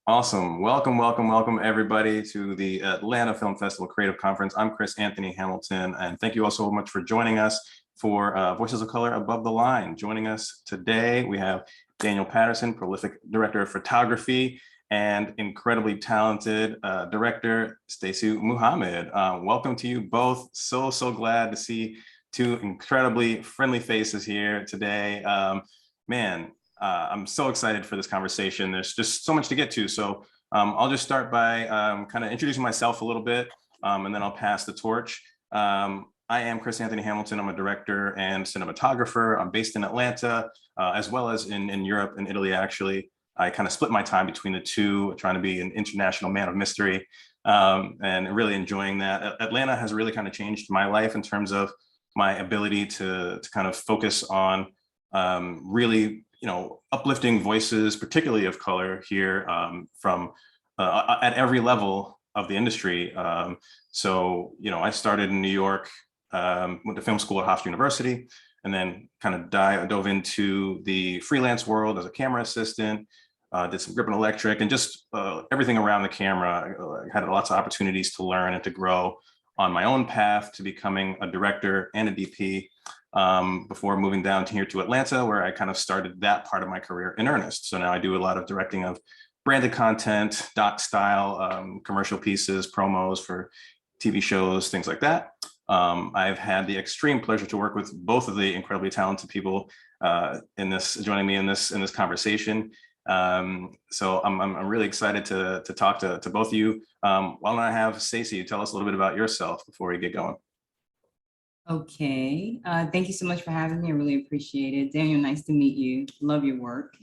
Awesome. Welcome, welcome, welcome everybody to the Atlanta Film Festival Creative Conference. I'm Chris Anthony Hamilton, and thank you all so much for joining us for Voices of Color Above the Line. Joining us today, we have Daniel Patterson, prolific director of photography, and incredibly talented director, Stacey Muhammad. Welcome to you both. So glad to see two incredibly friendly faces here today. I'm so excited for this conversation. There's just so much to get to. So I'll just start by kind of introducing myself a little bit, and then I'll pass the torch. I am Chris Anthony Hamilton. I'm a director and cinematographer. I'm based in Atlanta, as well as in Europe and Italy, actually. I kind of split my time between the two, trying to be an international man of mystery, and really enjoying that. Atlanta has really kind of changed my life in terms of my ability to kind of focus on really uplifting voices, particularly of color here from at every level of the industry. I started in New York, went to film school at Hofstra University, and then kind of dove into the freelance world as a camera assistant, did some grip and electric, and just everything around the camera. I had lots of opportunities to learn and to grow on my own path to becoming a director and a DP. Before moving down here to Atlanta, where I kind of started that part of my career in earnest. So now I do a lot of directing of branded content, doc style, commercial pieces, promos for TV shows, things like that. I've had the extreme pleasure to work with both of the incredibly talented people joining me in this conversation. So I'm really excited to talk to both of you. Why don't I have Stacey tell us a little bit about yourself before we get going? Okay, thank you so much for having me. I really appreciate it. Daniel, nice to meet you. Love your work.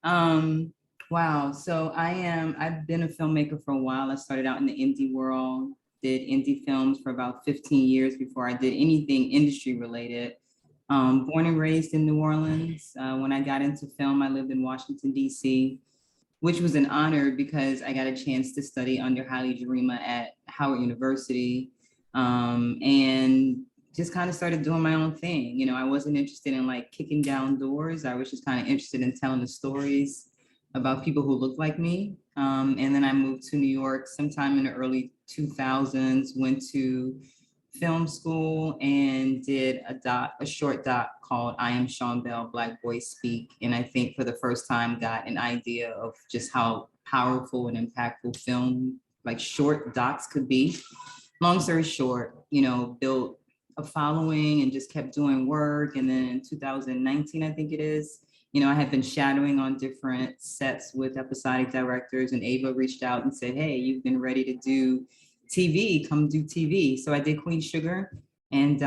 Wow, so I've been a filmmaker for a while. I started out in the indie world, did indie films for about 15 years before I did anything industry related. Born and raised in New Orleans. When I got into film, I lived in Washington, D.C., which was an honor because I got a chance to study under Haile Gerima at Howard University. And just kind of started doing my own thing. I wasn't interested in like kicking down doors. I was just kind of interested in telling the stories about people who look like me. And then I moved to New York sometime in the early 2000s, went to film school and did a short doc called I Am Sean Bell, Black Boys Speak. And I think for the first time got an idea of just how powerful and impactful film, like short docs could be. Long story short, built a following and just kept doing work. And then in 2019, I think it is, I had been shadowing on different sets with episodic directors, and Ava reached out and said, hey, you've been ready to do TV, come do TV. So I did Queen Sugar, and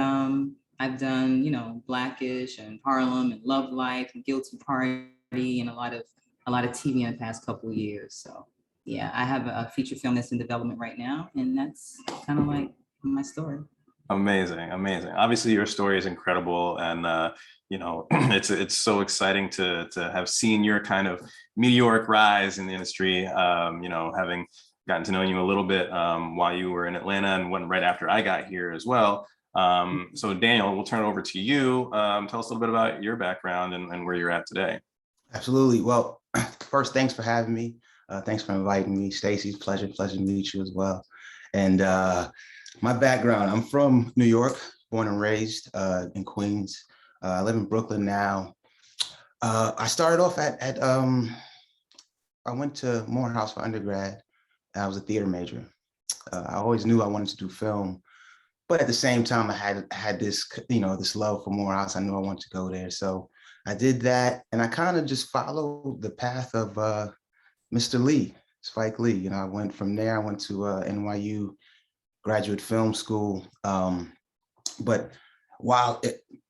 I've done, Blackish and Harlem and Love Life and Guilty Party and a lot of TV in the past couple of years. So yeah, I have a feature film that's in development right now, and that's kind of like my story. Amazing. Obviously, your story is incredible, and it's so exciting to have seen your kind of meteoric rise in the industry. Having gotten to know you a little bit while you were in Atlanta and right after I got here as well. So Daniel, we'll turn it over to you. Tell us a little bit about your background and where you're at today. Absolutely. Well, first, thanks for having me. Thanks for inviting me. Stacey, pleasure to meet you as well. And my background, I'm from New York, born and raised in Queens. I live in Brooklyn now. I started off I went to Morehouse for undergrad. I was a theater major. I always knew I wanted to do film, but at the same time, I had this, this love for Morehouse. I knew I wanted to go there. So I did that, and I kind of just followed the path of Mr. Lee, Spike Lee. I went from there. I went to NYU graduate film school. But while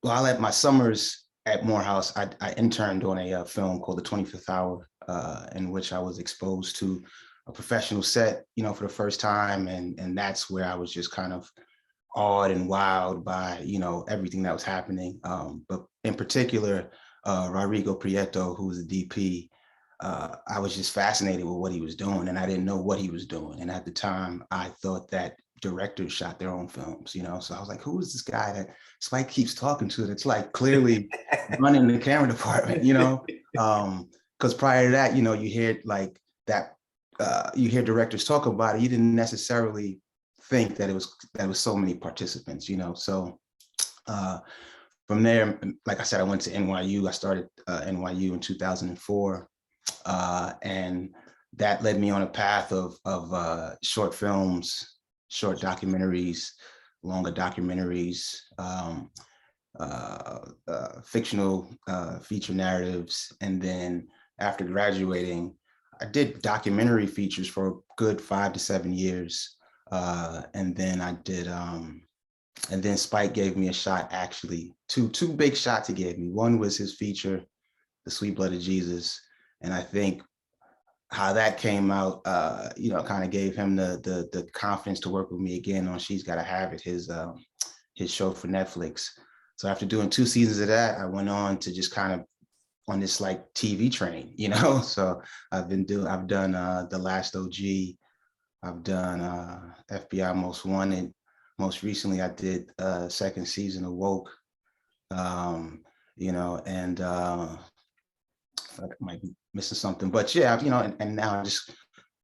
at my summers at Morehouse, I interned on a film called The 25th Hour, in which I was exposed to a professional set, for the first time. And that's where I was just kind of awed and wowed by, everything that was happening. But in particular, Rodrigo Prieto, who was a DP, I was just fascinated with what he was doing, and I didn't know what he was doing. And at the time, I thought that directors shot their own films, so I was like, who is this guy that Spike keeps talking to that's like clearly running the camera department, because prior to that, you hear like that you hear directors talk about it, you didn't necessarily think that it was so many participants, you know. So from there, like I said, I went to NYU. I started NYU in 2004, and that led me on a path of short films, short documentaries, longer documentaries, fictional feature narratives. And then after graduating, I did documentary features for a good 5 to 7 years. And then I did, and then Spike gave me a shot, actually, two big shots he gave me. One was his feature, The Sweet Blood of Jesus. And I think how that came out, you know, kind of gave him the confidence to work with me again on She's Gotta Have It, his show for Netflix. So after doing 2 seasons of that, I went on to just kind of on this like TV train, you know. So I've done The Last OG, I've done FBI Most Wanted. Most recently, I did second season of Woke, you know, and I might be missing something, but yeah, you know, and now I just,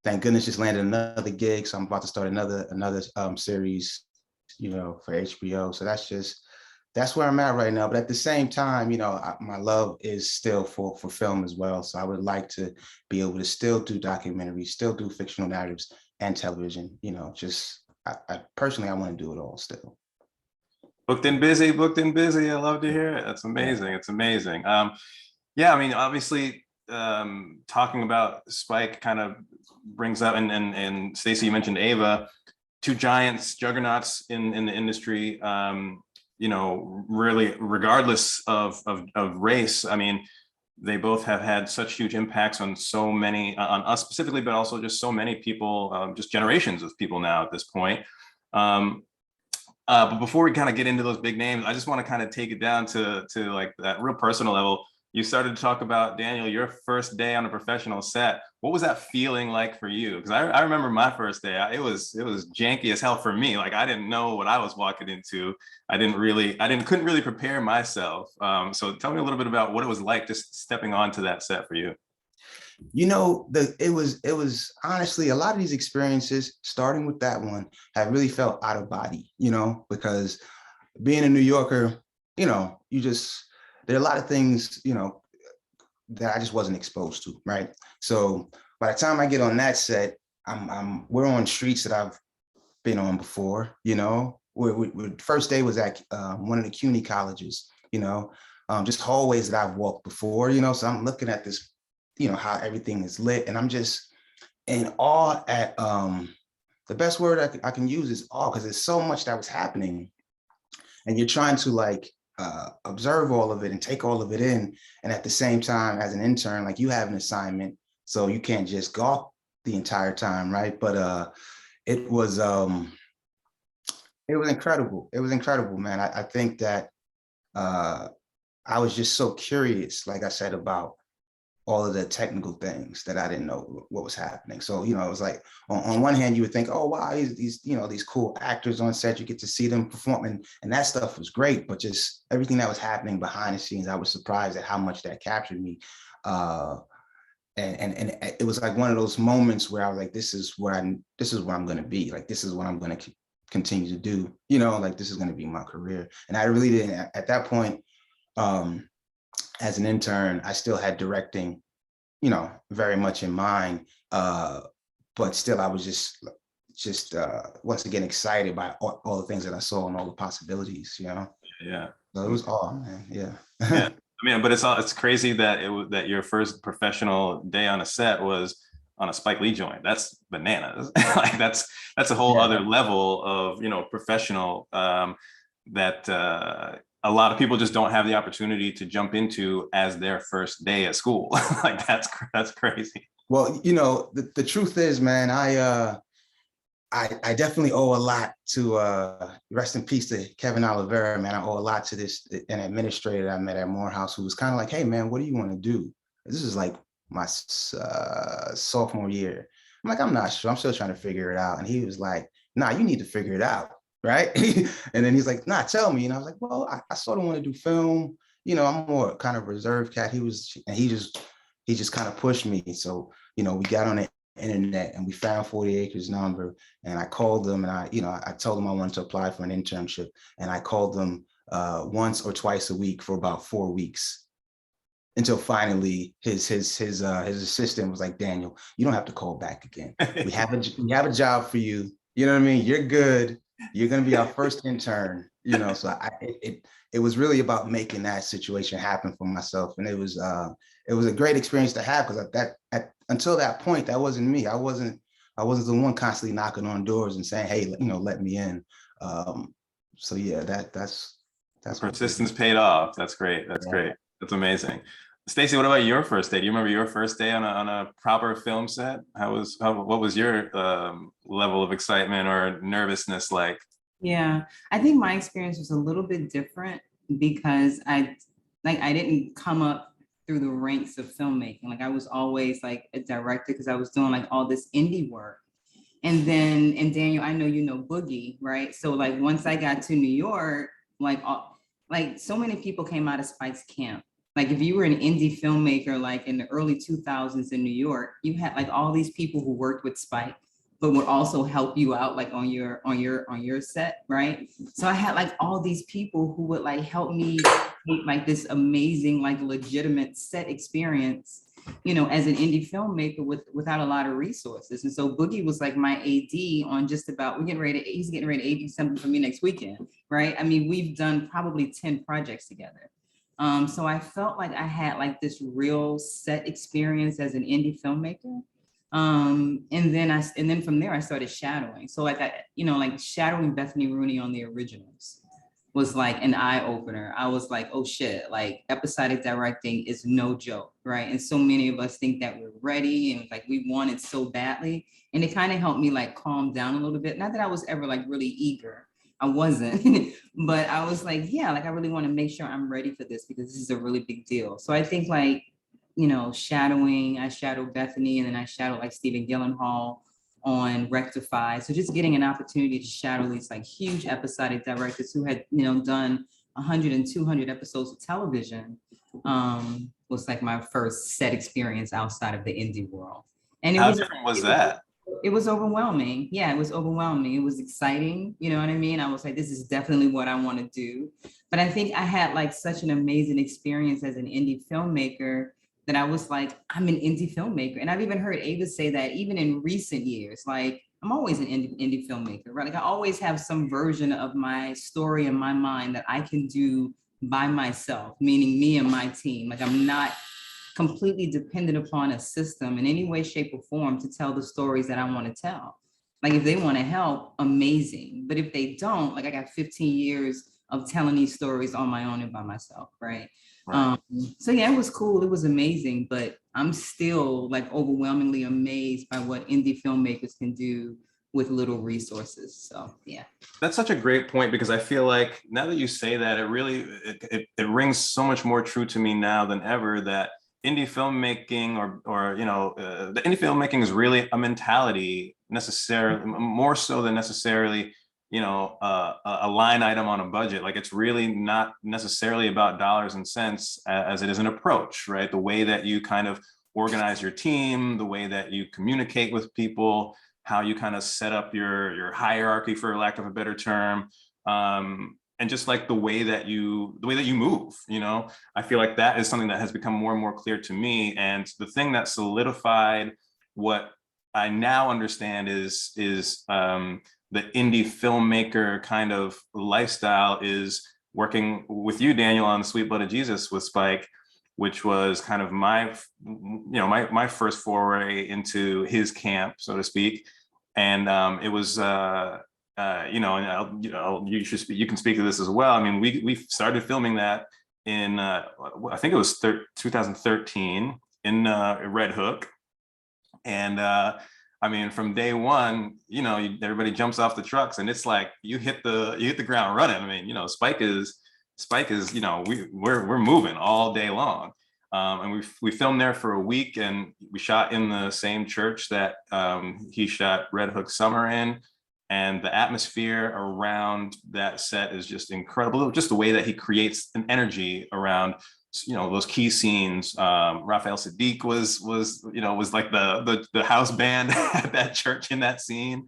thank goodness, just landed another gig. So I'm about to start another series, you know, for HBO. So that's where I'm at right now. But at the same time, you know, my love is still for film as well. So I would like to be able to still do documentaries, still do fictional narratives and television, you know, just I personally, I want to do it all still. Booked and busy, booked and busy. I love to hear it. That's amazing. It's amazing. Yeah, I mean, obviously, talking about Spike kind of brings up, and Stacey, you mentioned Ava, 2 giants, juggernauts in the industry. You know, really, regardless of race, I mean, they both have had such huge impacts on so many, on us specifically, but also just so many people, just generations of people now at this point. But before we kind of get into those big names, I just want to kind of take it down to like that real personal level. You started to talk about, Daniel, your first day on a professional set. What was that feeling like for you? Because I remember my first day. It was janky as hell for me. Like, I didn't know what I was walking into. Couldn't really prepare myself. So tell me a little bit about what it was like just stepping onto that set for you. You know, it was honestly, a lot of these experiences, starting with that one, have really felt out of body, you know, because being a New Yorker, you know, there are a lot of things, you know, that I just wasn't exposed to, right? So by the time I get on that set, we're on streets that I've been on before, you know. First day was at one of the CUNY colleges, you know, just hallways that I've walked before, you know. So I'm looking at this, you know, how everything is lit, and I'm just in awe at the best word I can use is awe, because there's so much that was happening, and you're trying to like observe all of it and take all of it in. And at the same time, as an intern, like, you have an assignment, so you can't just gawk the entire time, right? But it was incredible. It was incredible, man. I think that I was just so curious, like I said, about all of the technical things that I didn't know what was happening. So, you know, it was like, on one hand, you would think, oh, wow, these, you know, these cool actors on set, you get to see them perform, and that stuff was great, but just everything that was happening behind the scenes, I was surprised at how much that captured me. And it was like one of those moments where I was like, this is where I'm going to be. Like, this is what I'm going to continue to do, you know, like, this is going to be my career. And I really didn't, at that point, as an intern, I still had directing, you know, very much in mind, but still I was just once again excited by all the things that I saw and all the possibilities, you know. Yeah. So it was man. Yeah. Yeah. I mean, but it's crazy that that your first professional day on a set was on a Spike Lee joint. That's bananas. Like, that's a whole other level of, you know, professional that a lot of people just don't have the opportunity to jump into as their first day at school. Like, that's crazy. Well, you know, the truth is, man, I definitely owe a lot to rest in peace to Kevin Oliveira, man. I owe a lot to an administrator I met at Morehouse, who was kind of like, hey, man, what do you want to do? This is like my sophomore year. I'm like, I'm not sure. I'm still trying to figure it out. And he was like, nah, you need to figure it out. Right. And then he's like, nah, tell me. And I was like, well, I sort of want to do film. You know, I'm more kind of reserved cat. He just kind of pushed me. So, you know, we got on internet, and we found 40 Acres number, and I called them, and I told them I wanted to apply for an internship, and I called them once or twice a week for about 4 weeks, until finally his assistant was like, Daniel, you don't have to call back again. We have a job for you. You know what I mean? You're good. You're going to be our first intern. So it was really about making that situation happen for myself, and it was a great experience to have, because until that point, that wasn't me. I wasn't the one constantly knocking on doors and saying, hey, let me in. So yeah, that's Persistence paid off. That's great. That's great. That's amazing. Stacey, what about your first day? Do you remember your first day on a proper film set? What was your level of excitement or nervousness like? Yeah, I think my experience was a little bit different because I didn't come up through the ranks of filmmaking. Like I was always like a director because I was doing like all this indie work. And Daniel, I know you know Boogie, right? So like once I got to New York, like so many people came out of Spike's camp. Like if you were an indie filmmaker, like in the early 2000s in New York, you had like all these people who worked with Spike, but would also help you out like on your set, right? So I had like all these people who would like help me create like this amazing, like legitimate set experience, as an indie filmmaker without a lot of resources. And so Boogie was like my AD on just about, he's getting ready to AD something for me next weekend, right? I mean, we've done probably 10 projects together. So I felt like I had like this real set experience as an indie filmmaker. And then from there I started shadowing. So like like shadowing Bethany Rooney on the originals was like an eye opener. I was like, oh shit, like episodic directing is no joke, right? And so many of us think that we're ready and like we want it so badly. And it kind of helped me like calm down a little bit. Not that I was ever like really eager. I wasn't, but I was like, yeah, like I really want to make sure I'm ready for this because this is a really big deal. So I think like, shadowing, I shadowed Bethany, and then I shadowed like Stephen Gyllenhaal on Rectify. So just getting an opportunity to shadow these like huge episodic directors who had, done 100 and 200 episodes of television was like my first set experience outside of the indie world. And How different was that? It was overwhelming. Yeah, it was overwhelming. It was exciting. You know what I mean? I was like, this is definitely what I want to do. But I think I had like such an amazing experience as an indie filmmaker that I was like, I'm an indie filmmaker. And I've even heard Ava say that even in recent years, like I'm always an indie filmmaker, right? Like I always have some version of my story in my mind that I can do by myself, meaning me and my team. Like I'm not completely dependent upon a system in any way, shape, or form to tell the stories that I want to tell. Like if they want to help, amazing. But if they don't, like I got 15 years of telling these stories on my own and by myself, right? Right. So yeah, it was cool. It was amazing, but I'm still like overwhelmingly amazed by what indie filmmakers can do with little resources. So yeah. That's such a great point, because I feel like now that you say that, it rings so much more true to me now than ever that indie filmmaking the indie filmmaking is really a mentality, necessarily more so than necessarily a line item on a budget. Like it's really not necessarily about dollars and cents as it is an approach, right? The way that you kind of organize your team, the way that you communicate with people, how you kind of set up your hierarchy, for lack of a better term, and just like the way that you move. I feel like that is something that has become more and more clear to me. And the thing that solidified what I now understand is the indie filmmaker kind of lifestyle is working with you, Daniel, on Sweet Blood of Jesus with Spike, which was kind of my first foray into his camp, so to speak. And it was, you can speak to this as well. I mean, we started filming that in, I think it was 2013 in Red Hook. And I mean, from day one, everybody jumps off the trucks, and it's like you hit the ground running. I mean, Spike is, we're moving all day long. And we filmed there for a week, and we shot in the same church that he shot Red Hook Summer in. And the atmosphere around that set is just incredible. Just the way that he creates an energy around those key scenes. Raphael Sadiq was like the house band at that church in that scene.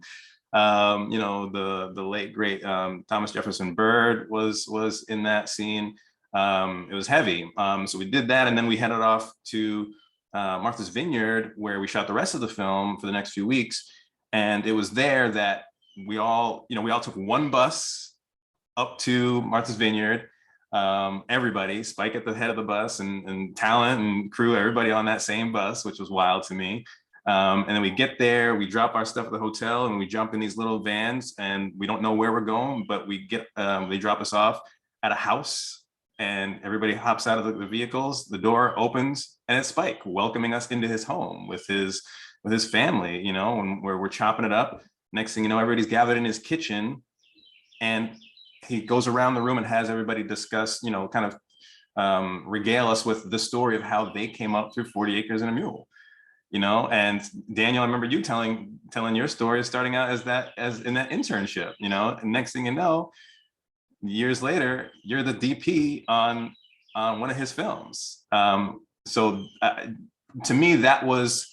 The late great Thomas Jefferson Byrd was in that scene. It was heavy. So we did that, and then we headed off to Martha's Vineyard, where we shot the rest of the film for the next few weeks. And it was there that we all took one bus up to Martha's Vineyard. Everybody, Spike at the head of the bus, and talent and crew, everybody on that same bus, which was wild to me. And then we get there, we drop our stuff at the hotel, and we jump in these little vans, and we don't know where we're going, but they drop us off at a house, and everybody hops out of the vehicles. The door opens, and it's Spike welcoming us into his home with his family, and where we're chopping it up. Next thing you know, everybody's gathered in his kitchen, and he goes around the room and has everybody discuss, kind of regale us with the story of how they came up through 40 Acres and a Mule, and Daniel, I remember you telling your story, starting out as in that internship, and next thing you know, years later, you're the DP on one of his films. So to me, that was,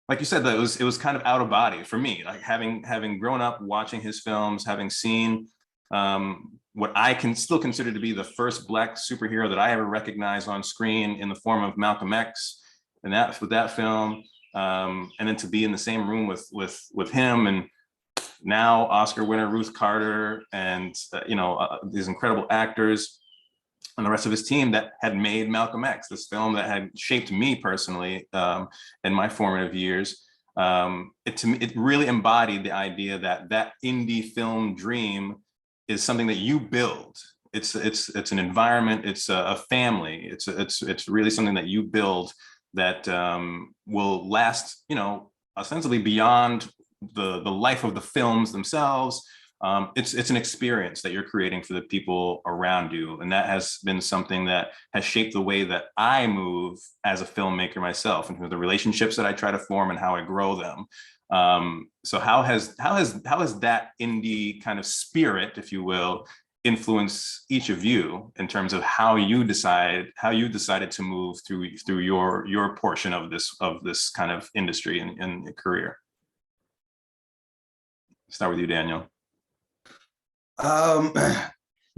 like you said, that it was kind of out of body for me, like having grown up watching his films, having seen what I can still consider to be the first Black superhero that I ever recognized on screen in the form of Malcolm X, and with that film, and then to be in the same room with him, and now Oscar winner Ruth Carter, and these incredible actors and the rest of his team that had made Malcolm X, this film that had shaped me personally in my formative years. It really embodied the idea that indie film dream is something that you build. It's an environment. It's a family. It's really something that you build that will last, ostensibly beyond the life of the films themselves. It's an experience that you're creating for the people around you, and that has been something that has shaped the way that I move as a filmmaker myself, and the relationships that I try to form and how I grow them. So how has that indie kind of spirit, if you will, influence each of you in terms of how you decided to move through your portion of this kind of industry and career? Start with you, Daniel.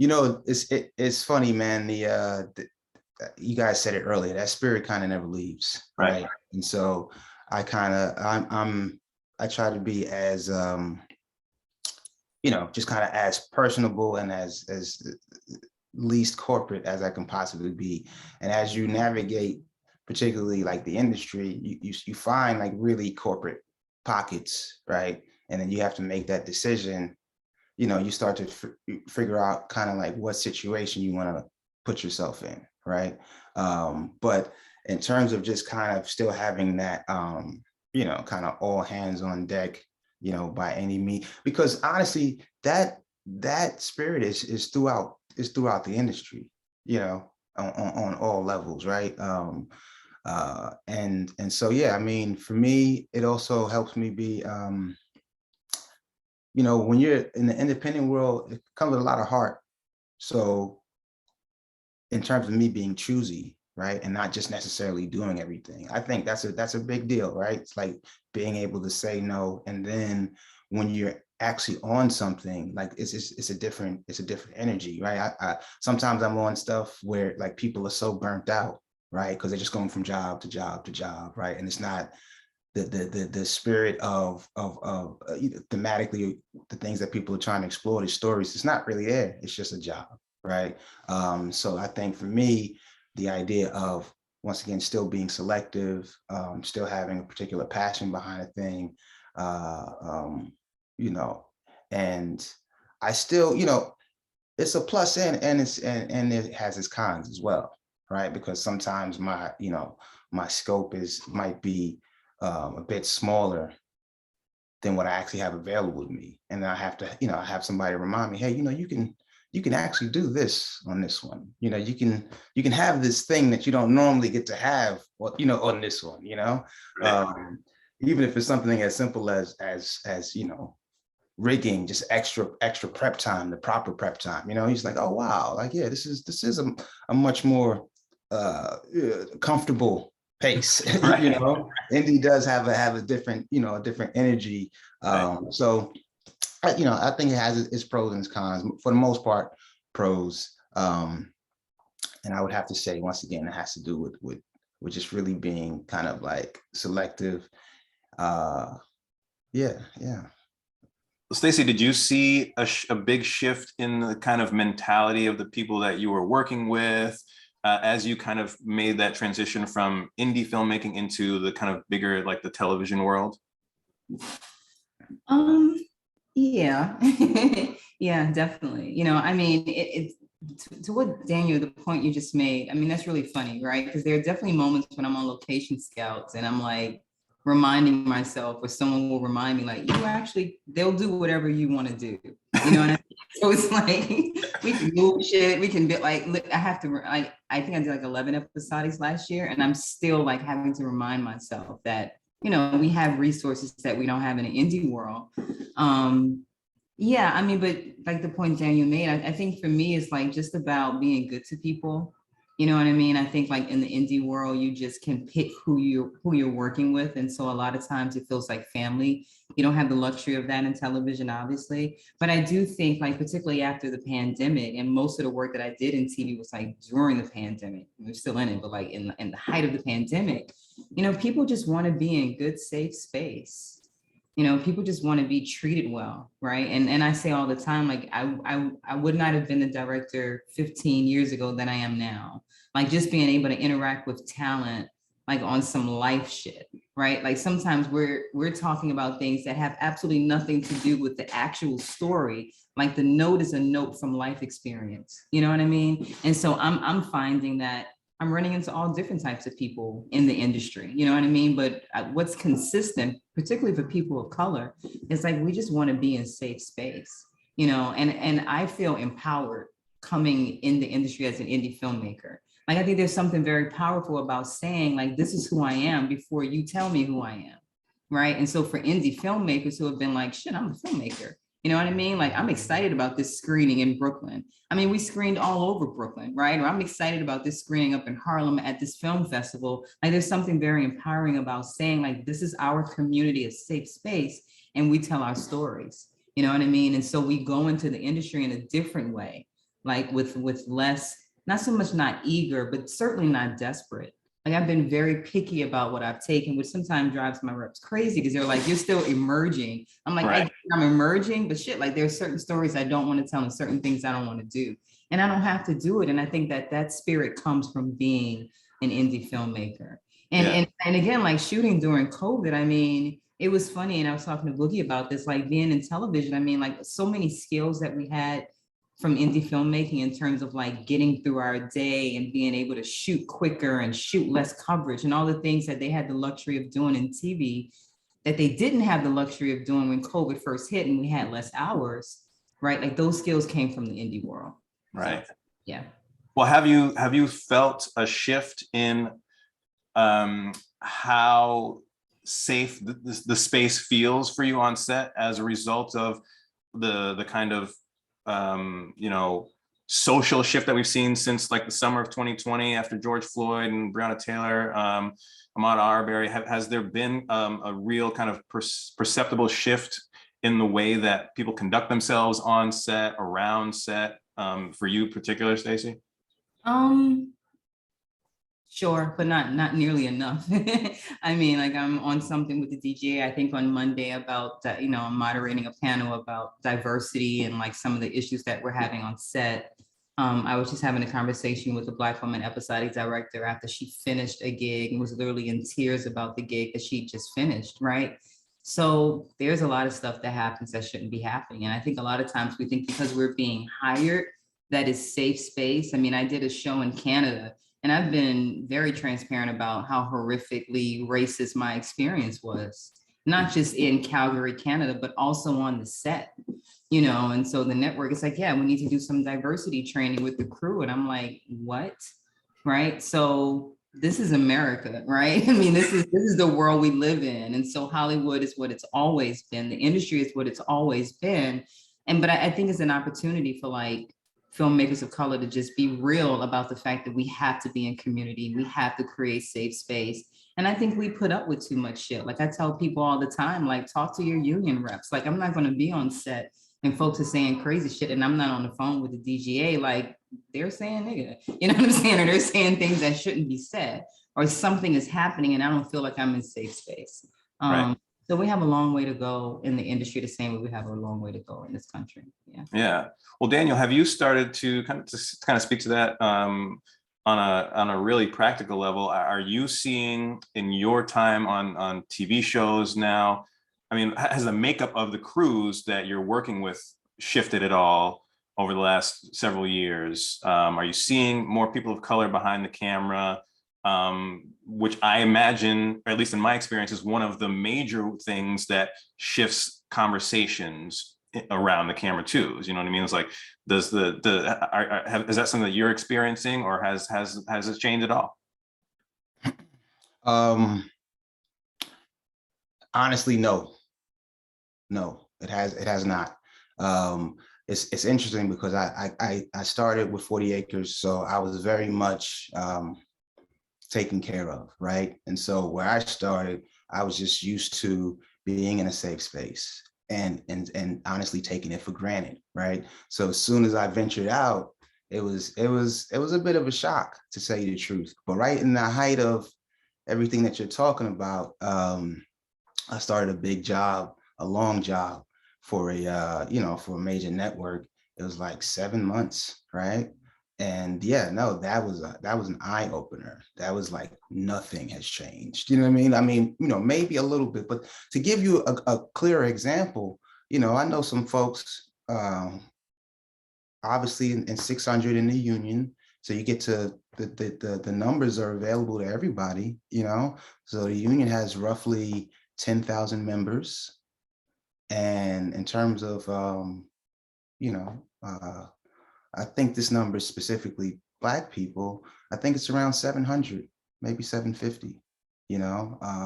It's funny, man. You guys said it earlier, that spirit kind of never leaves, right? And so I try to be as just kind of as personable and as least corporate as I can possibly be. And as you navigate, particularly like the industry, you find like really corporate pockets, right? And then you have to make that decision. You start to figure out kind of like what situation you want to put yourself in, right? But in terms of just kind of still having that, kind of all hands on deck, by any means, because honestly, that spirit is throughout the industry, on all levels, right? And so, yeah, I mean, for me, it also helps me be, when you're in the independent world, it comes with a lot of heart. So in terms of me being choosy, right, and not just necessarily doing everything, I think that's a big deal, right? It's like being able to say no, and then when you're actually on something, like it's a different energy, right? I sometimes I'm on stuff where like people are so burnt out, right, because they're just going from job to job to job, right, and it's not the spirit of thematically the things that people are trying to explore, these stories, it's not really there. It's just a job, right? So I think for me, the idea of, once again, still being selective, still having a particular passion behind a thing, and I still, it's a plus and it has its cons as well, right? Because sometimes my scope might be a bit smaller than what I actually have available to me. And I have to, I have somebody remind me, hey, you can actually do this on this one. You can have this thing that you don't normally get to have, on this one, Right. Even if it's something as simple as rigging, just extra prep time, the proper prep time, he's like, oh, wow, like, yeah, this is a much more comfortable pace. Right. You know, indie does have a different, you know, a different energy. So, you know, I think it has its pros and its cons. For the most part, pros. And I would have to say, once again, it has to do with just really being kind of like selective. Yeah. Stacey, did you see a big shift in the kind of mentality of the people that you were working with as you kind of made that transition from indie filmmaking into the kind of bigger, like the television world? Yeah, yeah, definitely. You know, I mean, to what Daniel, the point you just made, I mean, that's really funny, right? Because there are definitely moments when I'm on location scouts and I'm like reminding myself, or someone will remind me, like, you actually, they'll do whatever you want to do. You know what I mean? So it's like, we can move shit, we can be like, look, I have to, I think I did like 11 episodics last year, and I'm still like having to remind myself that, you know, we have resources that we don't have in the indie world. Yeah, I mean, but like the point Daniel made, I think for me, it's like just about being good to people. You know what I mean? I think like in the indie world, you just can pick who you're working with. And so a lot of times it feels like family. You don't have the luxury of that in television, obviously. But I do think like, particularly after the pandemic, and most of the work that I did in TV was like during the pandemic. We're still in it, but like in the height of the pandemic, you know, people just want to be in good, safe space. You know, people just want to be treated well, right? And I say all the time, like I would not have been the director 15 years ago than I am now. Like just being able to interact with talent, like on some life shit, right? Like sometimes we're talking about things that have absolutely nothing to do with the actual story. Like the note is a note from life experience. You know what I mean? And so I'm finding that I'm running into all different types of people in the industry, you know what I mean? But what's consistent, particularly for people of color, is like we just want to be in safe space, you know, and I feel empowered coming in the industry as an indie filmmaker. Like I think there's something very powerful about saying like, this is who I am before you tell me who I am, right? And so for indie filmmakers who have been like, shit, I'm a filmmaker. You know what I mean? Like, I'm excited about this screening in Brooklyn. I mean, we screened all over Brooklyn, right? Or I'm excited about this screening up in Harlem at this film festival. Like, there's something very empowering about saying, like, this is our community, a safe space, and we tell our stories. You know what I mean? And so we go into the industry in a different way, like with less, not so much not eager, but certainly not desperate. Like I've been very picky about what I've taken, which sometimes drives my reps crazy because they're like, you're still emerging. I'm like, Right. I'm emerging, but shit, like there's certain stories I don't want to tell and certain things I don't want to do. And I don't have to do it. And I think that spirit comes from being an indie filmmaker. And again, like shooting during COVID, I mean, it was funny. And I was talking to Boogie about this, like being in television. I mean, like so many skills that we had from indie filmmaking in terms of like getting through our day and being able to shoot quicker and shoot less coverage and all the things that they had the luxury of doing in TV that they didn't have the luxury of doing when COVID first hit and we had less hours, right? Like those skills came from the indie world. Right. So, yeah. Well, have you felt a shift in how safe the space feels for you on set as a result of the kind of you know, social shift that we've seen since like the summer of 2020 after George Floyd and Breonna Taylor, Ahmaud Arbery? Has there been a real kind of perceptible shift in the way that people conduct themselves on set, around set, for you particular, Stacey? Sure, but not nearly enough. I mean, like I'm on something with the DGA, I think on Monday about, you know, I'm moderating a panel about diversity and like some of the issues that we're having on set. I was just having a conversation with a Black woman episodic director after she finished a gig and was literally in tears about the gig that she just finished, right? So there's a lot of stuff that happens that shouldn't be happening. And I think a lot of times we think because we're being hired, that is safe space. I mean, I did a show in Canada and I've been very transparent about how horrifically racist my experience was, not just in Calgary, Canada, but also on the set, you know? And so the network is like, yeah, we need to do some diversity training with the crew. And I'm like, what? Right? So this is America, right? I mean, this is the world we live in. And so Hollywood is what it's always been. The industry is what it's always been. And, but I think it's an opportunity for like filmmakers of color to just be real about the fact that we have to be in community, we have to create safe space. And I think we put up with too much shit. Like I tell people all the time, like talk to your union reps. Like I'm not gonna be on set and folks are saying crazy shit and I'm not on the phone with the DGA, like they're saying nigga, you know what I'm saying? Or they're saying things that shouldn't be said, or something is happening and I don't feel like I'm in safe space. Right. So we have a long way to go in the industry, the same way we have a long way to go in this country. Yeah. Yeah. Well, Daniel, have you started to kind of speak to that on a really practical level? Are you seeing in your time on TV shows now? I mean, has the makeup of the crews that you're working with shifted at all over the last several years? Are you seeing more people of color behind the camera? Which I imagine, or at least in my experience, is one of the major things that shifts conversations around the camera too. You know what I mean? It's like, does is that something that you're experiencing, or has it changed at all? Honestly, no, it has not. It's interesting because I started with 40 acres, so I was very much taken care of, right? And so where I started, I was just used to being in a safe space and honestly taking it for granted, right? So as soon as I ventured out, it was a bit of a shock, to say the truth. But right in the height of everything that you're talking about, I started a big job, a long job for a for a major network. It was like 7 months, right? And yeah, no, that was an eye opener. That was like, nothing has changed. You know what I mean? I mean, maybe a little bit, but to give you a clearer example, I know some folks, obviously in 600 in the union. So you get to the numbers are available to everybody, So the union has roughly 10,000 members. And in terms of, I think this number is specifically Black people. I think it's around 700, maybe 750,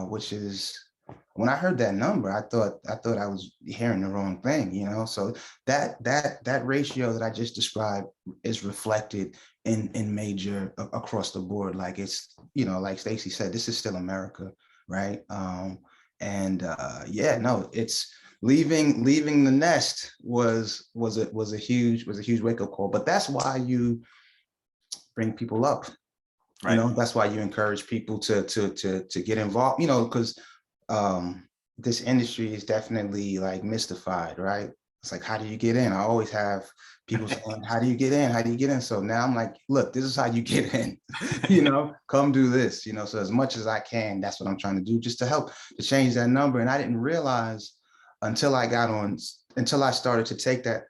which is, when I heard that number, I thought I was hearing the wrong thing, So that ratio that I just described is reflected in major across the board. Like it's, like Stacey said, this is still America, right? Yeah, no, it's leaving the nest was a huge wake-up call. But that's why you bring people up, Right. That's why you encourage people to get involved, because this industry is definitely like mystified, right? It's like, how do you get in? I always have people saying, how do you get in? How do you get in? So now I'm like, look, this is how you get in, come do this, so as much as I can, that's what I'm trying to do, just to help to change that number. And I didn't realize until I started to take that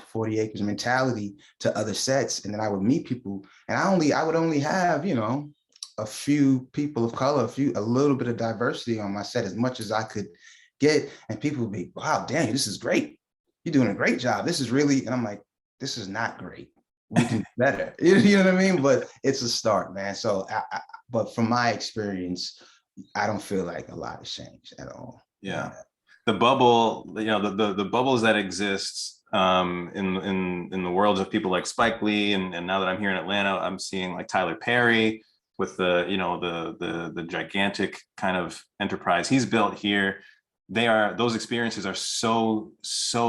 40 acres mentality to other sets. And then I would meet people, and I would only have, a few people of color, a little bit of diversity on my set, as much as I could get. And people would be, wow, Daniel, this is great. You're doing a great job. This is really, and I'm like, this is not great. We can do better. You know what I mean? But it's a start, man. So, but from my experience, I don't feel like a lot has changed at all. Yeah. The bubble, the bubbles that exist in the worlds of people like Spike Lee, and now that I'm here in Atlanta, I'm seeing like Tyler Perry with the gigantic kind of enterprise he's built here. Those experiences are so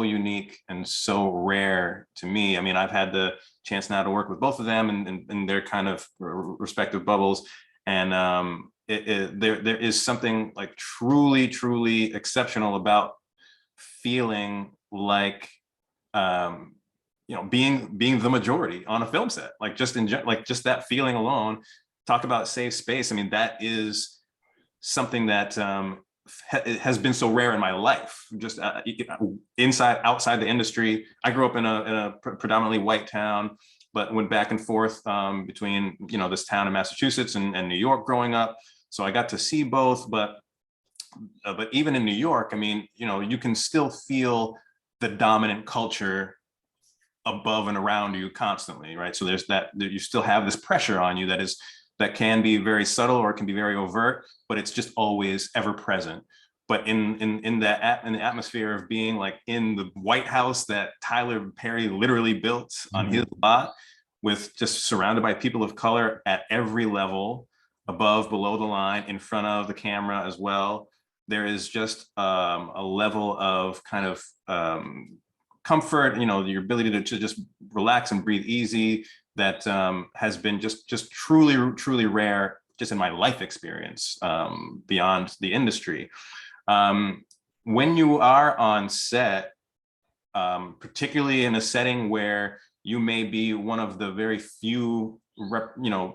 unique and so rare to me. I mean, I've had the chance now to work with both of them in their kind of respective bubbles, and there is something like truly exceptional about feeling like being the majority on a film set, like just that feeling alone. Talk about safe space. I mean, that is something that has been so rare in my life, just outside the industry. I grew up in a predominantly white town, but went back and forth between this town in Massachusetts and New York growing up. So I got to see both, but even in New York, I mean, you can still feel the dominant culture above and around you constantly, right? So there's that, you still have this pressure on you that can be very subtle or it can be very overt, but it's just always ever present. but in the atmosphere of being like in the White House that Tyler Perry literally built on his lot, with just surrounded by people of color at every level, above, below the line, in front of the camera as well. There is just a level of kind of comfort, your ability to just relax and breathe easy, that has been just truly rare, just in my life experience, beyond the industry. When you are on set, particularly in a setting where you may be one of the very few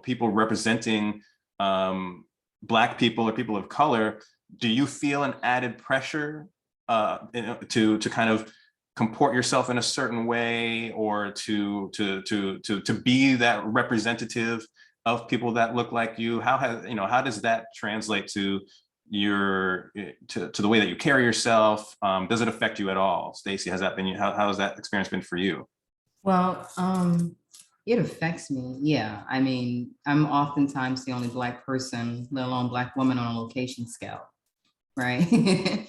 people representing Black people or people of color, do you feel an added pressure to kind of comport yourself in a certain way, or to be that representative of people that look like you? How does that translate to the way that you carry yourself? Does it affect you at all? Stacey, has has that experience been for you? Well, it affects me. Yeah. I mean, I'm oftentimes the only Black person, let alone Black woman, on a location scout, right?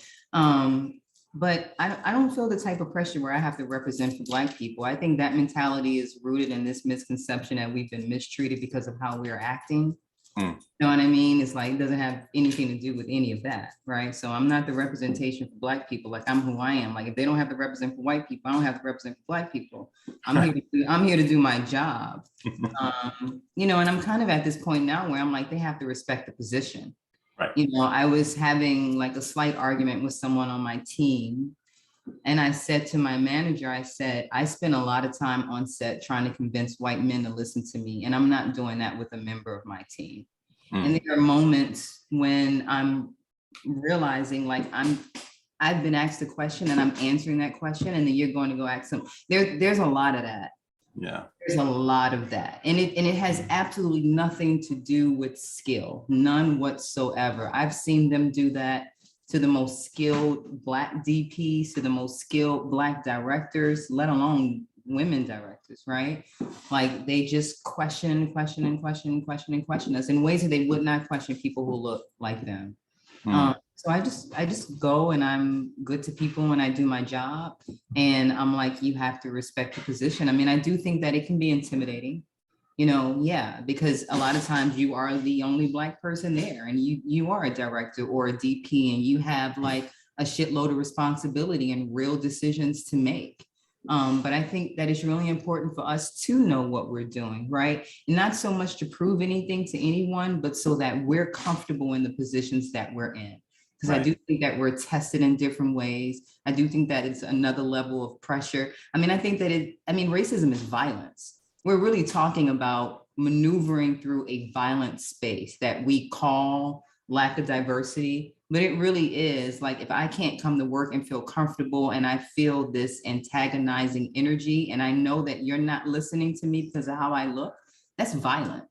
But I don't feel the type of pressure where I have to represent for Black people. I think that mentality is rooted in this misconception that we've been mistreated because of how we're acting. You know what I mean? It's like, it doesn't have anything to do with any of that, right? So I'm not the representation for Black people. Like, I'm who I am. Like, if they don't have to represent for white people, I don't have to represent for Black people. I'm here to do my job. And I'm kind of at this point now where I'm like, they have to respect the position. Right. I was having like a slight argument with someone on my team. And I said to my manager, I said, I spend a lot of time on set trying to convince white men to listen to me. And I'm not doing that with a member of my team. And there are moments when I'm realizing like I've been asked a question and I'm answering that question, and then you're going to go ask them. There's a lot of that. Yeah. There's a lot of that. And it has absolutely nothing to do with skill, none whatsoever. I've seen them do that to the most skilled Black DPs, to the most skilled Black directors, let alone women directors, right? Like, they just question us in ways that they would not question people who look like them. So I just go and I'm good to people when I do my job. And I'm like, you have to respect the position. I mean, I do think that it can be intimidating, because a lot of times you are the only Black person there, and you are a director or a DP, and you have like a shitload of responsibility and real decisions to make. But I think that it's really important for us to know what we're doing, right? Not so much to prove anything to anyone, but so that we're comfortable in the positions that we're in. Because I do think that we're tested in different ways. I do think that it's another level of pressure. I mean, I think that racism is violence. We're really talking about maneuvering through a violent space that we call lack of diversity, but it really is like, if I can't come to work and feel comfortable and I feel this antagonizing energy and I know that you're not listening to me because of how I look, that's violent.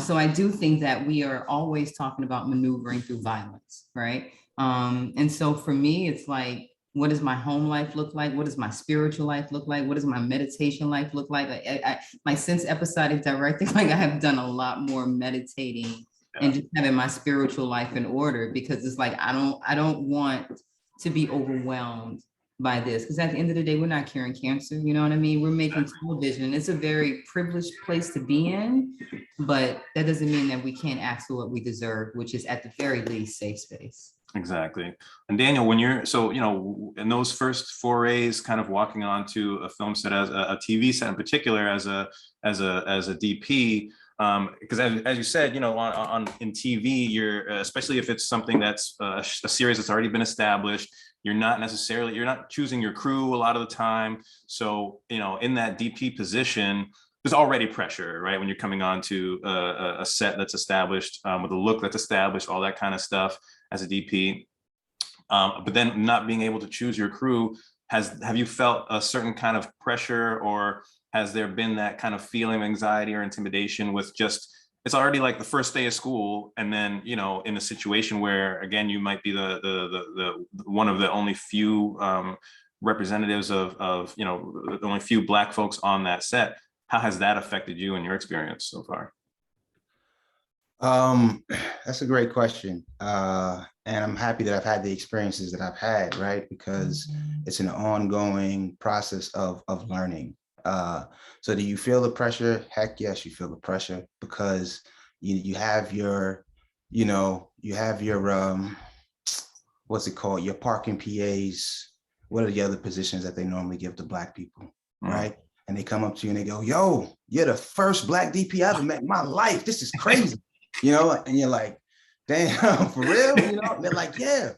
So I do think that we are always talking about maneuvering through violence, right? And so for me, it's like, what does my home life look like? What does my spiritual life look like? What does my meditation life look like? My since episodic directing, like, I have done a lot more meditating and just having my spiritual life in order, because it's like, I don't want to be overwhelmed by this, because at the end of the day, we're not curing cancer. You know what I mean? We're making television, and it's a very privileged place to be in, but that doesn't mean that we can't ask for what we deserve, which is at the very least safe space. Exactly. And Daniel, when you're, in those first forays, kind of walking onto a film set, as a TV set in particular, as a DP, because as you said, in TV, you're, especially if it's something that's a series that's already been established, you're not choosing your crew a lot of the time. So, in that DP position, there's already pressure, right? When you're coming on to a set that's established, with a look that's established, all that kind of stuff as a DP. But then not being able to choose your crew, have you felt a certain kind of pressure, or has there been that kind of feeling of anxiety or intimidation with just, it's already like the first day of school, and then, in a situation where, again, you might be the one of the only few representatives of the only few Black folks on that set. How has that affected you in your experience so far? That's a great question. And I'm happy that I've had the experiences that I've had, right? Because it's an ongoing process of learning. So do you feel the pressure? Heck yes, you feel the pressure because you have your, you have your, what's it called? Your parking PAs. What are the other positions that they normally give to Black people, right? And they come up to you and they go, yo, you're the first Black DP I ever met in my life. This is crazy, and you're like, damn, for real? And they're like, yeah.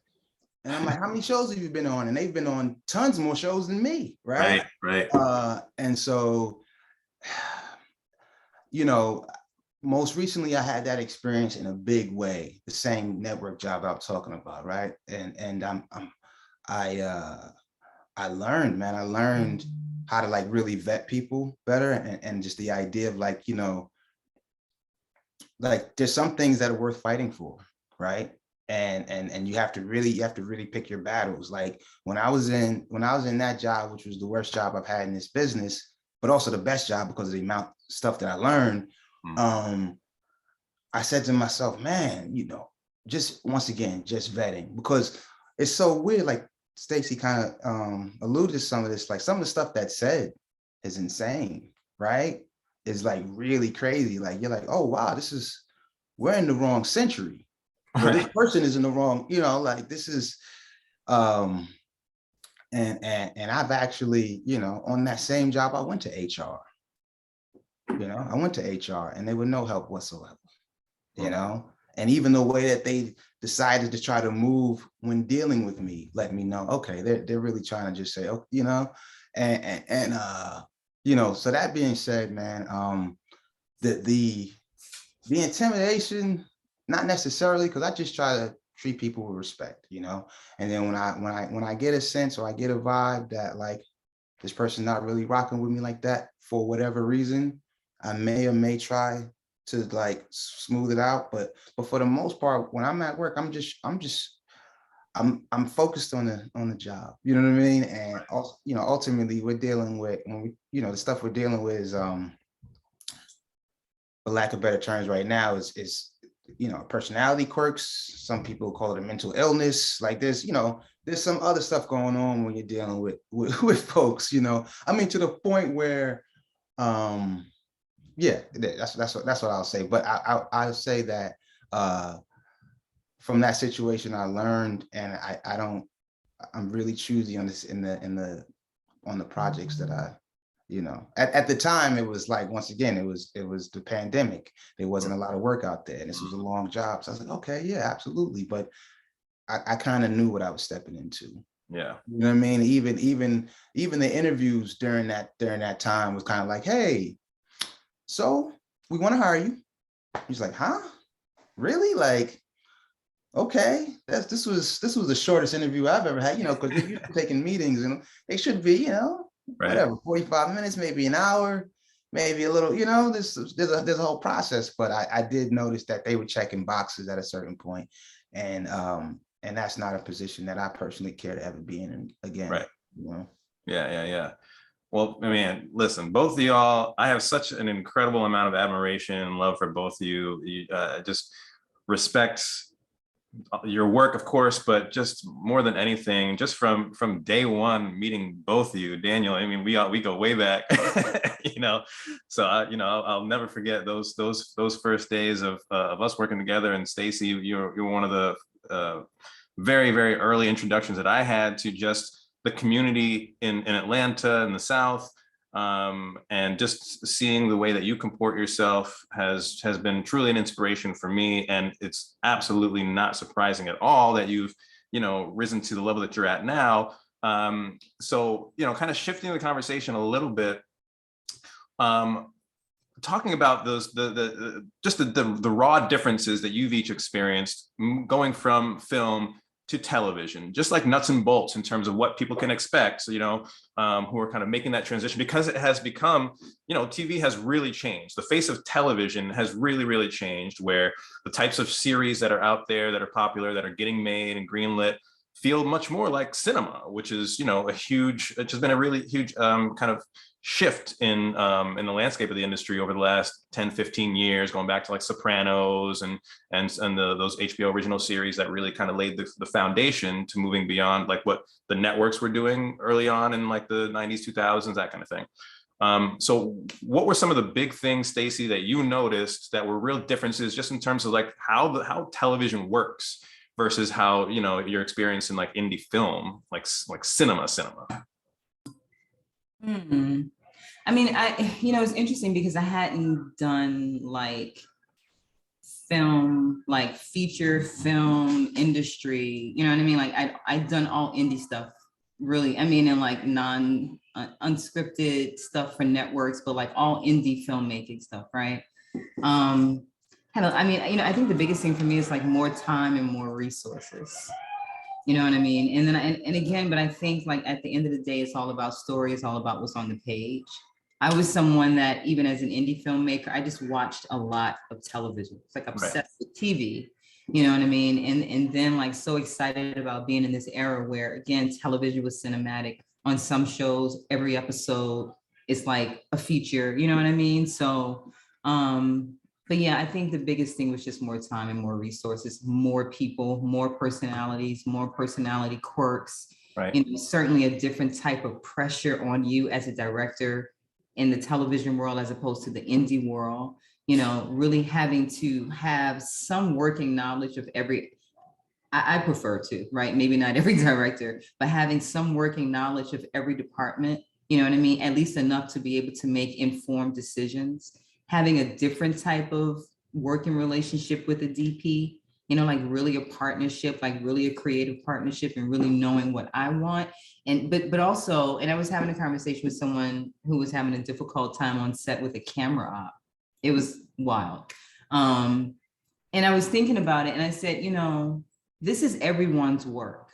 And I'm like, how many shows have you been on? And they've been on tons more shows than me, right? Right. And so, most recently I had that experience in a big way, the same network job I'm talking about, right? And I learned, man, I learned how to like really vet people better and just the idea of like, like there's some things that are worth fighting for, right? And you have to really pick your battles. Like when I was in that job, which was the worst job I've had in this business, but also the best job because of the amount of stuff that I learned. I said to myself, man, just once again, just vetting, because it's so weird. Like Stacey kind of alluded to some of this, like some of the stuff that's said is insane, right? Is like really crazy. Like you're like, oh wow, we're in the wrong century. Well, this person is in the wrong, like this is, and I've actually, on that same job, I went to HR. I went to HR and they were no help whatsoever, and even the way that they decided to try to move when dealing with me, let me know, okay, they're really trying to just say, oh, so that being said, man, the intimidation, not necessarily, because I just try to treat people with respect, and then when I get a sense or I get a vibe that like this person's not really rocking with me like that for whatever reason, I may or may try to like smooth it out, but for the most part, when I'm at work, I'm focused on the job, you know what I mean? And also, ultimately we're dealing with, the stuff we're dealing with is, for lack of better terms right now, is personality quirks. Some people call it a mental illness. Like there's some other stuff going on when you're dealing with folks, I mean, to the point where, yeah, that's what I'll say. But I'll say that from that situation I learned, and I'm really choosy on this on the projects that I, at the time it was like, once again, it was the pandemic. There wasn't a lot of work out there and this was a long job. So I was like, okay, yeah, absolutely. But I kind of knew what I was stepping into. Yeah. You know what I mean? Even the interviews during that time was kind of like, hey, so we want to hire you. He's like, huh? Really? Like, okay, this was the shortest interview I've ever had, because they're used to taking meetings and they should be, whatever, 45 minutes, maybe an hour, maybe a little, there's a whole process. But I did notice that they were checking boxes at a certain point, and that's not a position that I personally care to ever be in again. Right. Yeah. Well, I mean, listen, both of y'all, I have such an incredible amount of admiration and love for both of you. Just respect your work, of course, but just more than anything, just from day one, meeting both of you, Daniel. I mean, we go way back, So I'll never forget those first days of us working together. And Stacey, you're one of the very, very early introductions that I had to just the community in Atlanta in the South, and just seeing the way that you comport yourself has been truly an inspiration for me. And it's absolutely not surprising at all that you've risen to the level that you're at now. So kind of shifting the conversation a little bit, talking about those the raw differences that you've each experienced going from film to television, just like nuts and bolts in terms of what people can expect. So, who are kind of making that transition, because it has become, TV has really changed. The face of television has really, really changed, where the types of series that are out there that are popular, that are getting made and greenlit, feel much more like cinema, which is, it's just been a really huge kind of shift in the landscape of the industry over the last 10, 15 years, going back to like Sopranos and those HBO original series that really kind of laid the foundation to moving beyond like what the networks were doing early on in like the 90s, 2000s, that kind of thing. So what were some of the big things, Stacey, that you noticed that were real differences just in terms of like how television works versus how, you know, your experience in like indie film, like cinema? I mean, it's interesting because I hadn't done like film, like feature film industry, you know what I mean? Like I'd done all indie stuff, really. I mean, and like unscripted stuff for networks, but like all indie filmmaking stuff, right? I think the biggest thing for me is like more time and more resources. You know what I mean? And then, and again, but I think like at the end of the day, it's all about story. It's all about what's on the page. I was someone that even as an indie filmmaker, I just watched a lot of television. It's like obsessed with TV, you know what I mean? And then like so excited about being in this era where again, television was cinematic. On some shows, every episode is like a feature, you know what I mean? So, but yeah, I think the biggest thing was just more time and more resources, more people, more personalities, more personality quirks, Right. You know, certainly a different type of pressure on you as a director in the television world as opposed to the indie world, you know, really having to have some working knowledge of I prefer to, right? Maybe not every director, but having some working knowledge of every department, you know what I mean? At least enough to be able to make informed decisions, having a different type of working relationship with a DP, you know, like really a partnership, like really a creative partnership and really knowing what I want. And, but also, and I was having a conversation with someone who was having a difficult time on set with a camera op. It was wild. And I was thinking about it and I said, you know, this is everyone's work,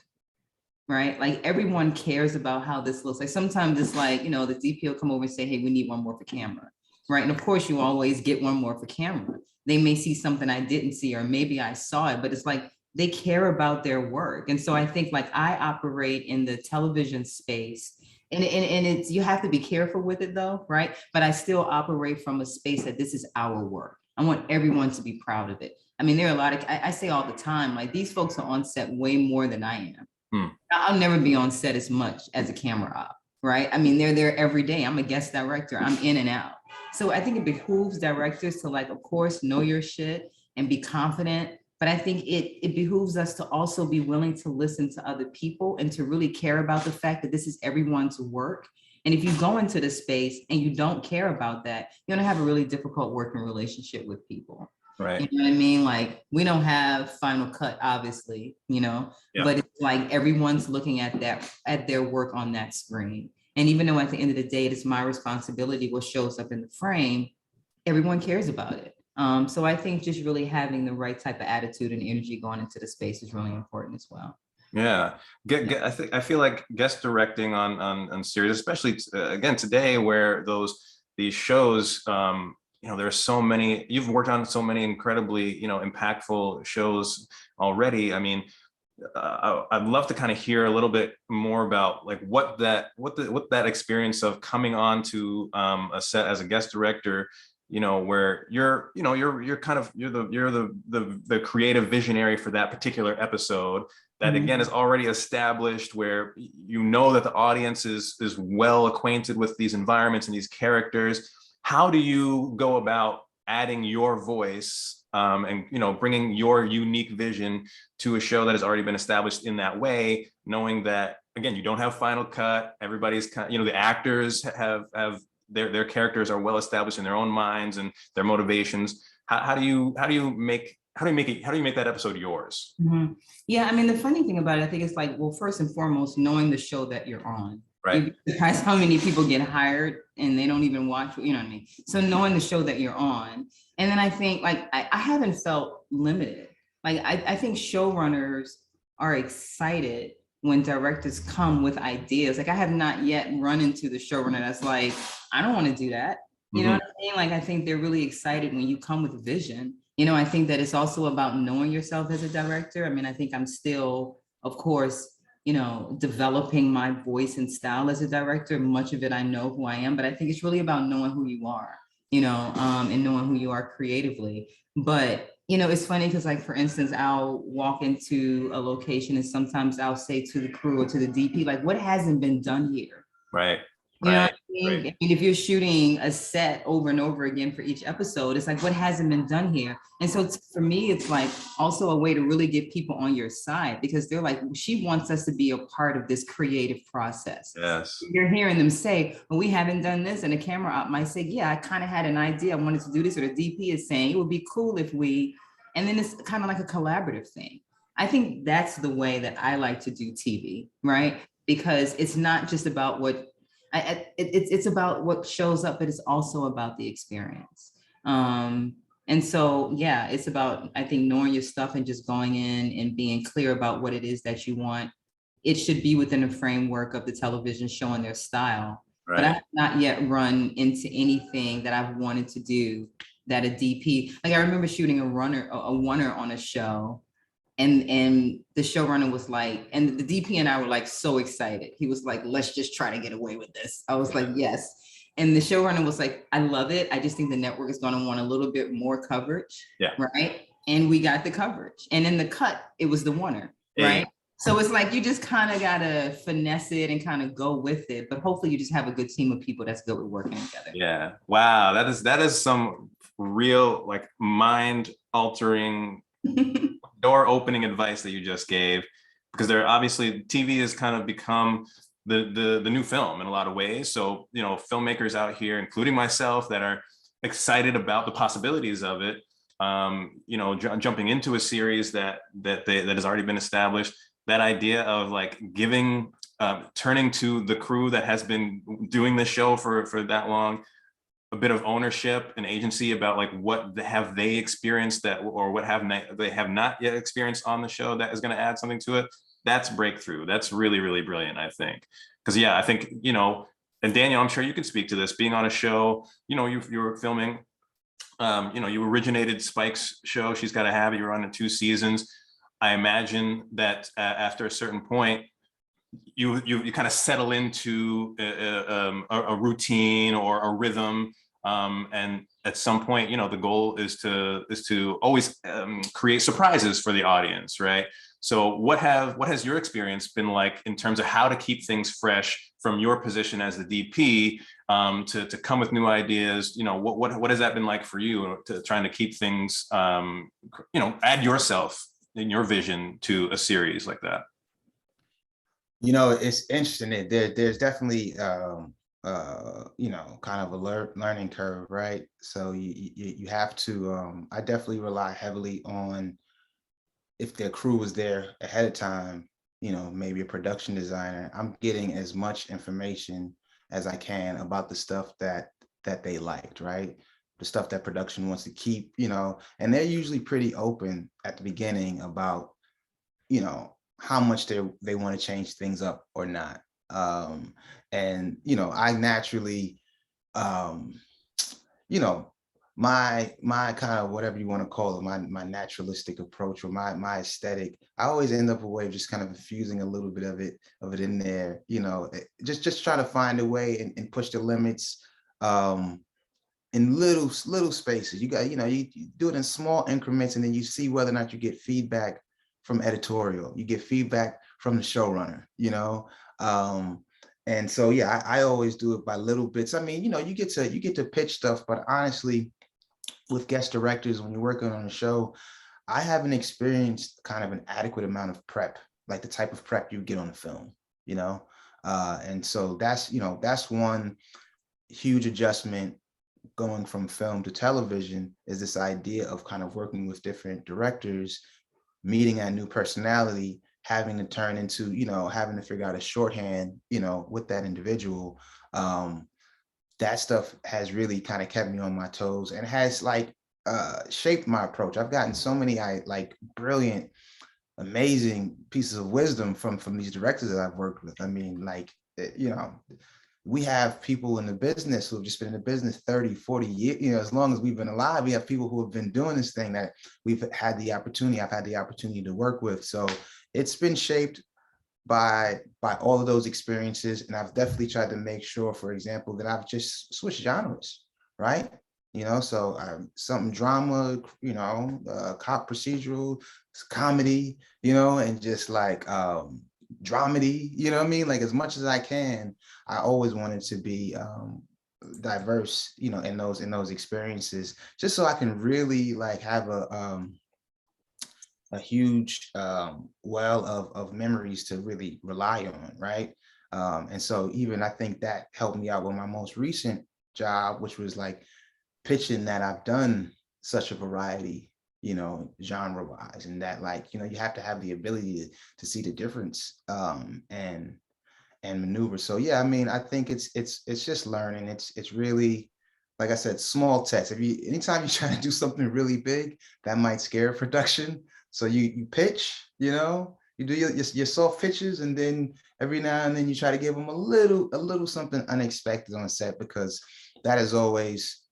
right? Like everyone cares about how this looks. Like sometimes it's like, you know, the DP will come over and say, hey, we need one more for camera, right? And of course you always get one more for camera. They may see something I didn't see, or maybe I saw it, but it's like, they care about their work. And so I think like I operate in the television space and it's, you have to be careful with it though, right? But I still operate from a space that this is our work. I want everyone to be proud of it. I mean, there are a lot of, I say all the time, like these folks are on set way more than I am. I'll never be on set as much as a camera op, right? I mean, they're there every day. I'm a guest director. I'm in and out. So I think it behooves directors to like, of course, know your shit and be confident. But I think it behooves us to also be willing to listen to other people and to really care about the fact that this is everyone's work. And if you go into the space and you don't care about that, you're gonna have a really difficult working relationship with people. Right. You know what I mean? Like we don't have final cut, obviously, you know, but it's like everyone's looking at their work on that screen. And even though at the end of the day, it is my responsibility what shows up in the frame, everyone cares about it. So I think just really having the right type of attitude and energy going into the space is really important as well. Yeah, I feel like guest directing on series, especially again today, where these shows, you know, there's so many. You've worked on so many incredibly, you know, impactful shows already. I mean, I'd love to kind of hear a little bit more about like what that experience of coming on to a set as a guest director, you know, where you're the creative visionary for that particular episode that again is already established, where you know that the audience is well acquainted with these environments and these characters. How do you go about adding your voice and, you know, bringing your unique vision to a show that has already been established in that way, knowing that again you don't have final cut, everybody's kind of, you know, the actors have their characters are well established in their own minds and their motivations. How do you make that episode yours? Yeah, I mean, the funny thing about it, I think it's like, well, first and foremost, knowing the show that you're on. Right. You'd be surprised how many people get hired and they don't even watch, you know what I mean? So knowing the show that you're on. And then I think like, I haven't felt limited. Like, I think showrunners are excited when directors come with ideas. Like I have not yet run into the showrunner that's like, I don't want to do that. You know what I mean? Like, I think they're really excited when you come with vision. You know, I think that it's also about knowing yourself as a director. I mean, I think I'm still, of course, developing my voice and style as a director. Much of it, I know who I am, but I think it's really about knowing who you are, and knowing who you are creatively. But, it's funny because, like, for instance, I'll walk into a location and sometimes I'll say to the crew or to the DP, like, what hasn't been done here? Right. You know what Right. I mean? Right. I mean, if you're shooting a set over and over again for each episode, it's like, what hasn't been done here? And so for me, it's like also a way to really get people on your side, because they're like, she wants us to be a part of this creative process. Yes. You're hearing them say, well, we haven't done this, and the camera op might say, yeah, I kind of had an idea, I wanted to do this, or the DP is saying it would be cool if we, and then it's kind of like a collaborative thing. I think that's the way that I like to do TV, right? Because it's not just about what it's about what shows up, but it's also about the experience. And so, yeah, it's about, I think, knowing your stuff and just going in and being clear about what it is that you want. It should be within a framework of the television show and their style. Right. But I have not yet run into anything that I've wanted to do that a DP, like I remember shooting a oneer on a show, and the showrunner was like, and the DP and I were like so excited. He was like, let's just try to get away with this. I was like, yes. And the showrunner was like, I love it. I just think the network is going to want a little bit more coverage. Yeah. Right. And we got the coverage. And in the cut, it was the oneer. Right. Yeah. So it's like, you just kind of got to finesse it and kind of go with it. But hopefully you just have a good team of people that's good with working together. Yeah. Wow. That is some real, like, mind altering door opening advice that you just gave, because there obviously TV has kind of become the new film in a lot of ways. So, filmmakers out here, including myself, that are excited about the possibilities of it, jumping into a series that has already been established, that idea of like giving, turning to the crew that has been doing this show for that long, a bit of ownership and agency about like what have they experienced that, or what they have not yet experienced on the show that is going to add something to it. That's breakthrough. That's really, really brilliant, I think. Because I think, and Daniel, I'm sure you can speak to this, being on a show, you were filming, you originated Spike's show, She's Gotta Have It. You were on 2 seasons. I imagine that after a certain point, you kind of settle into a routine or a rhythm, and at some point, the goal is to always create surprises for the audience, right? So what has your experience been like in terms of how to keep things fresh from your position as the DP, to come with new ideas? What has that been like for you, to trying to keep things, add yourself and your vision to a series like that? It's interesting that there's definitely kind of a learning curve, right? So you have to, I definitely rely heavily on, if their crew was there ahead of time, maybe a production designer, I'm getting as much information as I can about the stuff that they liked, right? The stuff that production wants to keep, and they're usually pretty open at the beginning about, how much they want to change things up or not. And I naturally, my kind of, whatever you want to call it, my naturalistic approach, or my aesthetic, I always end up a way of just kind of infusing a little bit of it in there, just try to find a way and push the limits in little spaces. You got, you do it in small increments, and then you see whether or not you get feedback from editorial, you get feedback from the showrunner, and so, yeah, I always do it by little bits. I mean, you get to pitch stuff, but honestly, with guest directors, when you're working on a show, I haven't experienced kind of an adequate amount of prep, like the type of prep you get on a film, and so that's one huge adjustment going from film to television, is this idea of kind of working with different directors, meeting a new personality, having to turn into, having to figure out a shorthand, with that individual. That stuff has really kind of kept me on my toes, and has like shaped my approach. I've gotten so many brilliant, amazing pieces of wisdom from these directors that I've worked with. I mean, like, we have people in the business who have just been in the business 30, 40 years, as long as we've been alive. We have people who have been doing this thing that I've had the opportunity to work with. So it's been shaped by all of those experiences, and I've definitely tried to make sure, for example, that I've just switched genres, right? So something drama, cop procedural, comedy, and just like dramedy, you know what I mean? Like as much as I can, I always wanted to be diverse, in those experiences, just so I can really like have a huge well of memories to really rely on, right? And so even I think that helped me out with my most recent job, which was like pitching that I've done such a variety, genre wise, and that like, you have to have the ability to see the difference and maneuver. So yeah, I mean, I think it's just learning. It's really, like I said, small tests. Anytime you try to do something really big, that might scare production. So you pitch, you do your soft pitches, and then every now and then you try to give them a little something unexpected on set, because that has always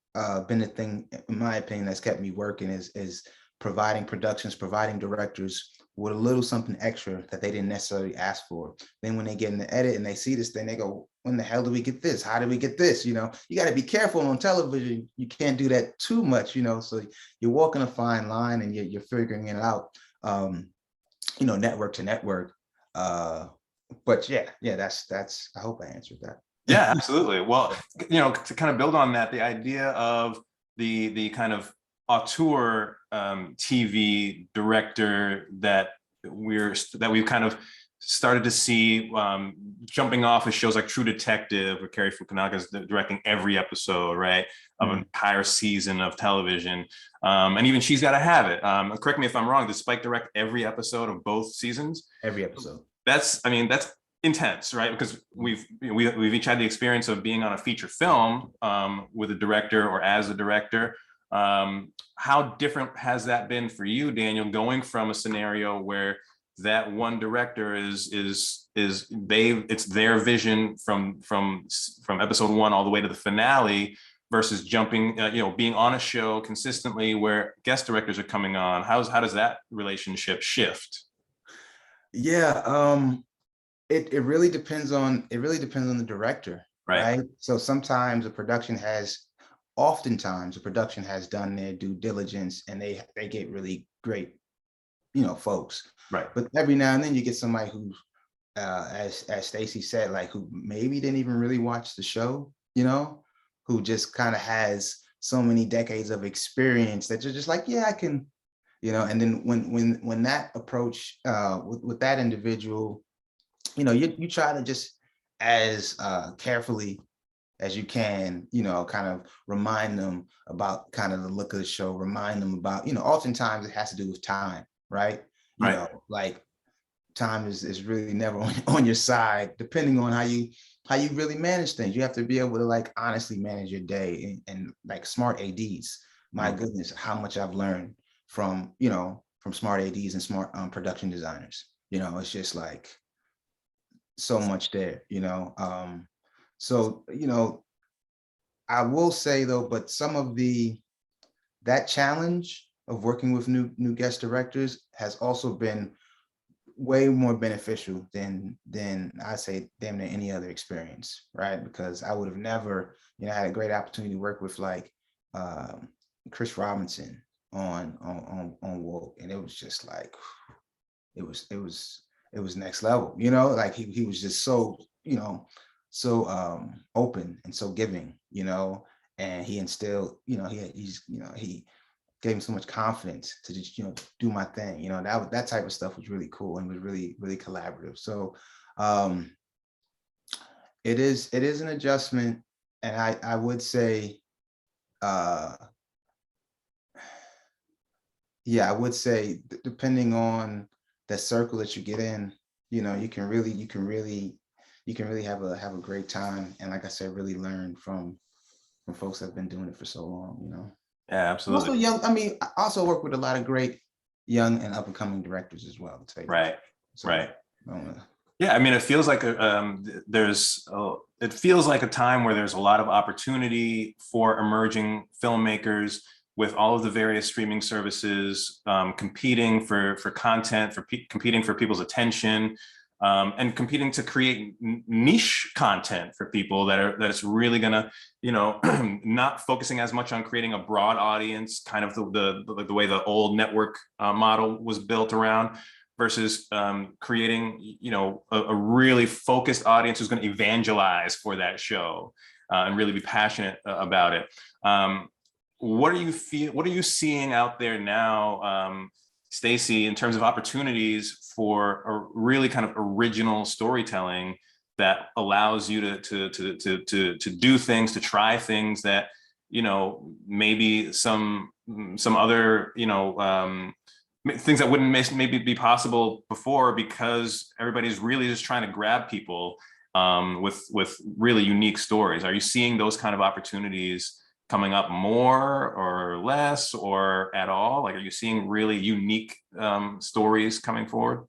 been the thing, in my opinion, that's kept me working, is providing productions, providing directors with a little something extra that they didn't necessarily ask for. Then when they get in the edit and they see this thing, they go, when the hell do we get this? How do we get this? You got to be careful on television. You can't do that too much, so you're walking a fine line, and you're figuring it out, network to network. But yeah, that's, I hope I answered that. Yeah, absolutely. Well, to kind of build on that, the idea of the kind of auteur TV director that we've kind of started to see jumping off of shows like True Detective, where Carrie Fukunaga is directing every episode, right, of an entire season of television, and even she's got to have it. Correct me if I'm wrong. Does Spike direct every episode of both seasons? Every episode. That's intense, right? Because we've each had the experience of being on a feature film with a director or as a director. How different has that been for you, Daniel, going from a scenario where that one director it's their vision from episode 1 all the way to the finale, versus jumping, being on a show consistently where guest directors are coming on? How does that relationship shift? Yeah, it really depends on the director, right? So oftentimes a production has done their due diligence, and they get really great, folks. Right. But every now and then you get somebody who, as Stacey said, like, who maybe didn't even really watch the show, who just kind of has so many decades of experience that you're just like, yeah, I can, and then when that approach with that individual, you try to just as carefully as you can, kind of remind them about kind of the look of the show, remind them about, oftentimes it has to do with time, right? Like time is really never on your side, depending on how you really manage things. You have to be able to like honestly manage your day, and like smart ADs. My goodness, how much I've learned from smart ADs and smart production designers. It's just like so much there, so I will say though, but some of that challenge of working with new guest directors has also been way more beneficial than I say damn near any other experience, right? Because I would have never, had a great opportunity to work with like Chris Robinson on Woke, and it was just like it was next level, like he was just so so open and so giving, and he instilled, he gave me so much confidence to just, do my thing, that type of stuff was really cool and was really, really collaborative. So it is an adjustment. And I would say, yeah, I would say depending on the circle that you get in, you can really have a great time. And like I said, really learn from folks that have been doing it for so long, Yeah, absolutely. Also young, I also work with a lot of great young and up and coming directors as well. To right. So, right. Yeah, it feels like it feels like a time where there's a lot of opportunity for emerging filmmakers, with all of the various streaming services competing for content, competing for people's attention. and competing to create niche content for people that it's really gonna, you know, not focusing as much on creating a broad audience, kind of the way the old network model was built around, versus creating, you know, a really focused audience who's going to evangelize for that show and really be passionate about it. What are you seeing out there now, Stacey, in terms of opportunities for a really kind of original storytelling that allows you to do things, to try things that, you know, maybe some other, you know, things that wouldn't maybe be possible before, because everybody's really just trying to grab people with really unique stories? Are you seeing those kind of opportunities coming up more or less or at all? Like, are you seeing really unique stories coming forward?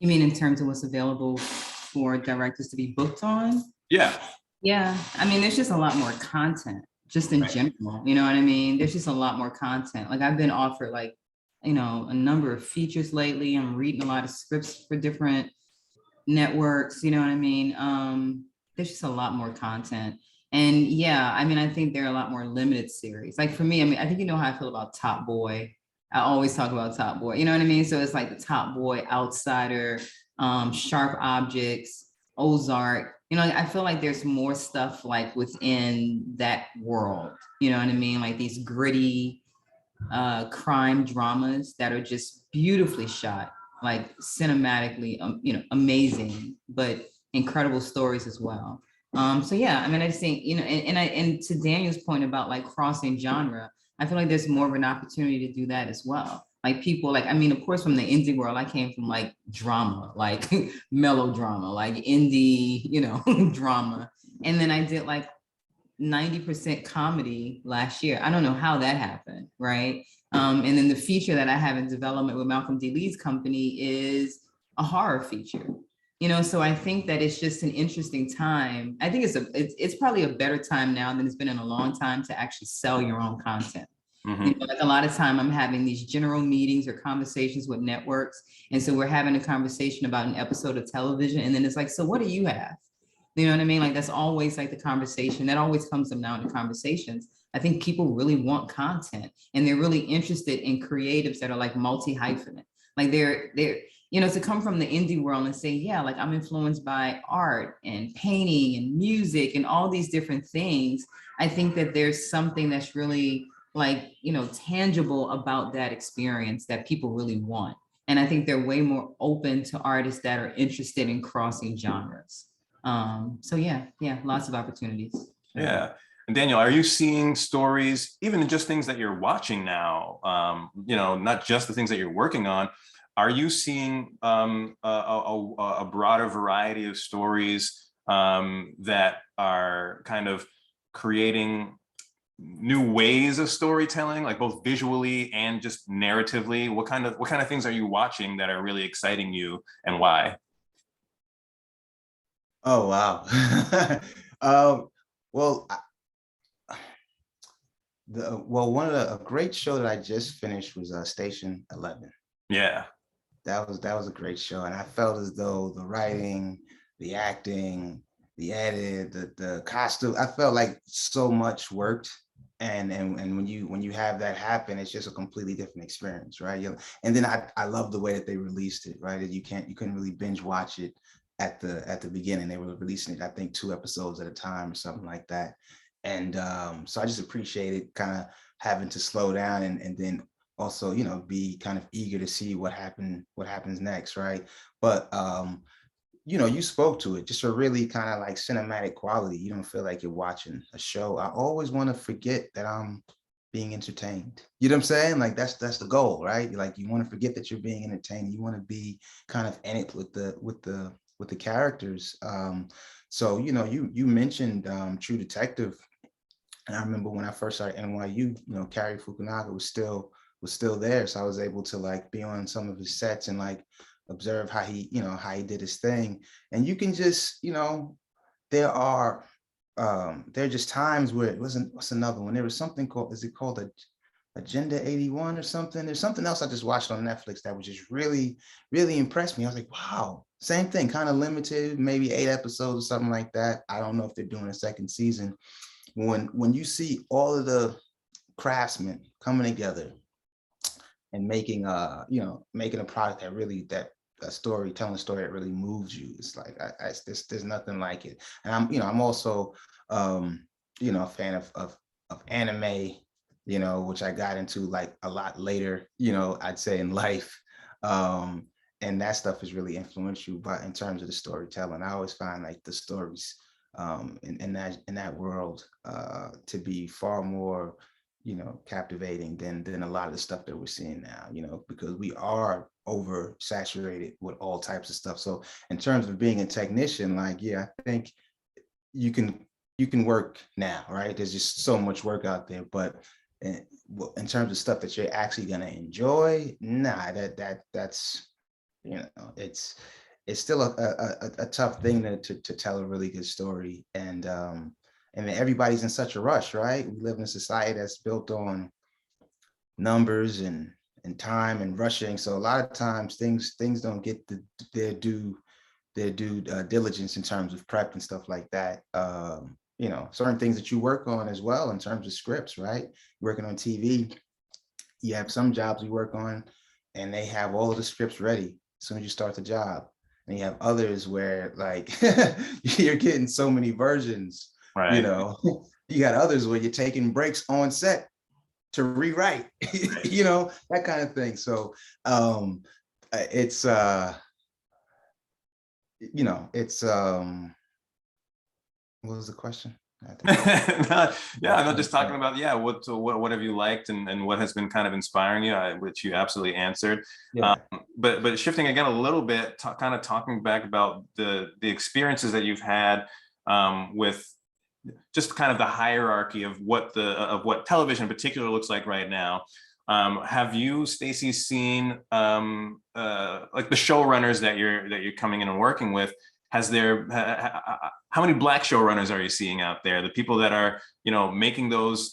You mean in terms of what's available for directors to be booked on? Yeah. Yeah, I mean, there's just a lot more content, just in general, you know what I mean? There's just a lot more content. Like, I've been offered, like, you know, a number of features lately. I'm reading a lot of scripts for different networks, you know what I mean? There's just a lot more content. And yeah, I mean, I think there are a lot more limited series. Like for me, I mean, I think you know how I feel about Top Boy. I always talk about Top Boy, you know what I mean? So it's like the Top Boy, Outsider, Sharp Objects, Ozark. You know, I feel like there's more stuff like within that world, you know what I mean? Like these gritty crime dramas that are just beautifully shot, like cinematically, you know, amazing, but incredible stories as well. So yeah, I mean, I just think, you know, and to Daniel's point about like crossing genre, I feel like there's more of an opportunity to do that as well. Like people, like, I mean, of course, from the indie world, I came from like drama, like melodrama, like indie, you know, drama. And then I did like 90% comedy last year. I don't know how that happened, right? And then the feature that I have in development with Malcolm D. Lee's company is a horror feature. You know, so I think that it's just an interesting time. I think it's probably a better time now than it's been in a long time to actually sell your own content. Mm-hmm. You know, like a lot of time I'm having these general meetings or conversations with networks. And so we're having a conversation about an episode of television. And then it's like, so what do you have? You know what I mean? Like that's always like the conversation that always comes up now in the conversations. I think people really want content and they're really interested in creatives that are like multi-hyphenate. Like they're, you know, to come from the indie world and say, yeah, like I'm influenced by art and painting and music and all these different things. I think that there's something that's really like, you know, tangible about that experience that people really want. And I think they're way more open to artists that are interested in crossing genres. So yeah, lots of opportunities. Yeah. And Daniel, are you seeing stories, even just things that you're watching now, you know, not just the things that you're working on, are you seeing a broader variety of stories that are kind of creating new ways of storytelling, like both visually and just narratively? What kind of things are you watching that are really exciting you, and why? Oh, wow. Well, one of a great show that I just finished was Station 11. Yeah. That was a great show, and I felt as though the writing, the acting, the edit, the costume, I felt like so much worked. And when you have that happen, it's just a completely different experience, right? And then I love the way that they released it, right? You couldn't really binge watch it at the beginning. They were releasing it, I think, 2 episodes at a time or something like that. And so I just appreciated kind of having to slow down and then also, you know, be kind of eager to see what happens next, right? But you know, you spoke to it, just a really kind of like cinematic quality. You don't feel like you're watching a show. I always want to forget that I'm being entertained. You know what I'm saying? Like that's the goal, right? Like you want to forget that you're being entertained. You want to be kind of in it with the characters. So you know, you mentioned True Detective, and I remember when I first started NYU, you know, Cary Fukunaga was still there, so I was able to like be on some of his sets and like observe how he did his thing. And you can just, you know, there are just times where it wasn't, what's another one? There was something called, is it called Agenda 81 or something. There's something else I just watched on Netflix that was just really, really impressed me. I was like, wow, same thing, kind of limited, maybe 8 episodes or something like that. I don't know if they're doing a second season. When you see all of the craftsmen coming together and making making a product that really telling a story that really moves you, it's like there's nothing like it. And I'm also a fan of anime, which I got into like a lot later, I'd say in life. And that stuff is really influential, but in terms of the storytelling, I always find like the stories in that world to be far more captivating than a lot of the stuff that we're seeing now, because we are oversaturated with all types of stuff. So in terms of being a technician, like, yeah, I think you can work now, right? There's just so much work out there, but in terms of stuff that you're actually going to enjoy, nah, that's it's still a tough thing to tell a really good story. And everybody's in such a rush, right? We live in a society that's built on numbers and time and rushing. So a lot of times things don't get their due diligence in terms of prep and stuff like that. Certain things that you work on as well in terms of scripts, right? Working on TV, you have some jobs you work on and they have all of the scripts ready as soon as you start the job. And you have others where like you're getting so many versions. Right. You got others where you're taking breaks on set to rewrite, that kind of thing. So it's what was the question? No, just talking about what have you liked and what has been kind of inspiring you, which you absolutely answered. Yeah. But shifting again a little bit, kind of talking back about the experiences that you've had with just kind of the hierarchy of what television in particular looks like right now. Have you, Stacey, seen like the showrunners that you're coming in and working with? How many Black showrunners are you seeing out there? The people that are making those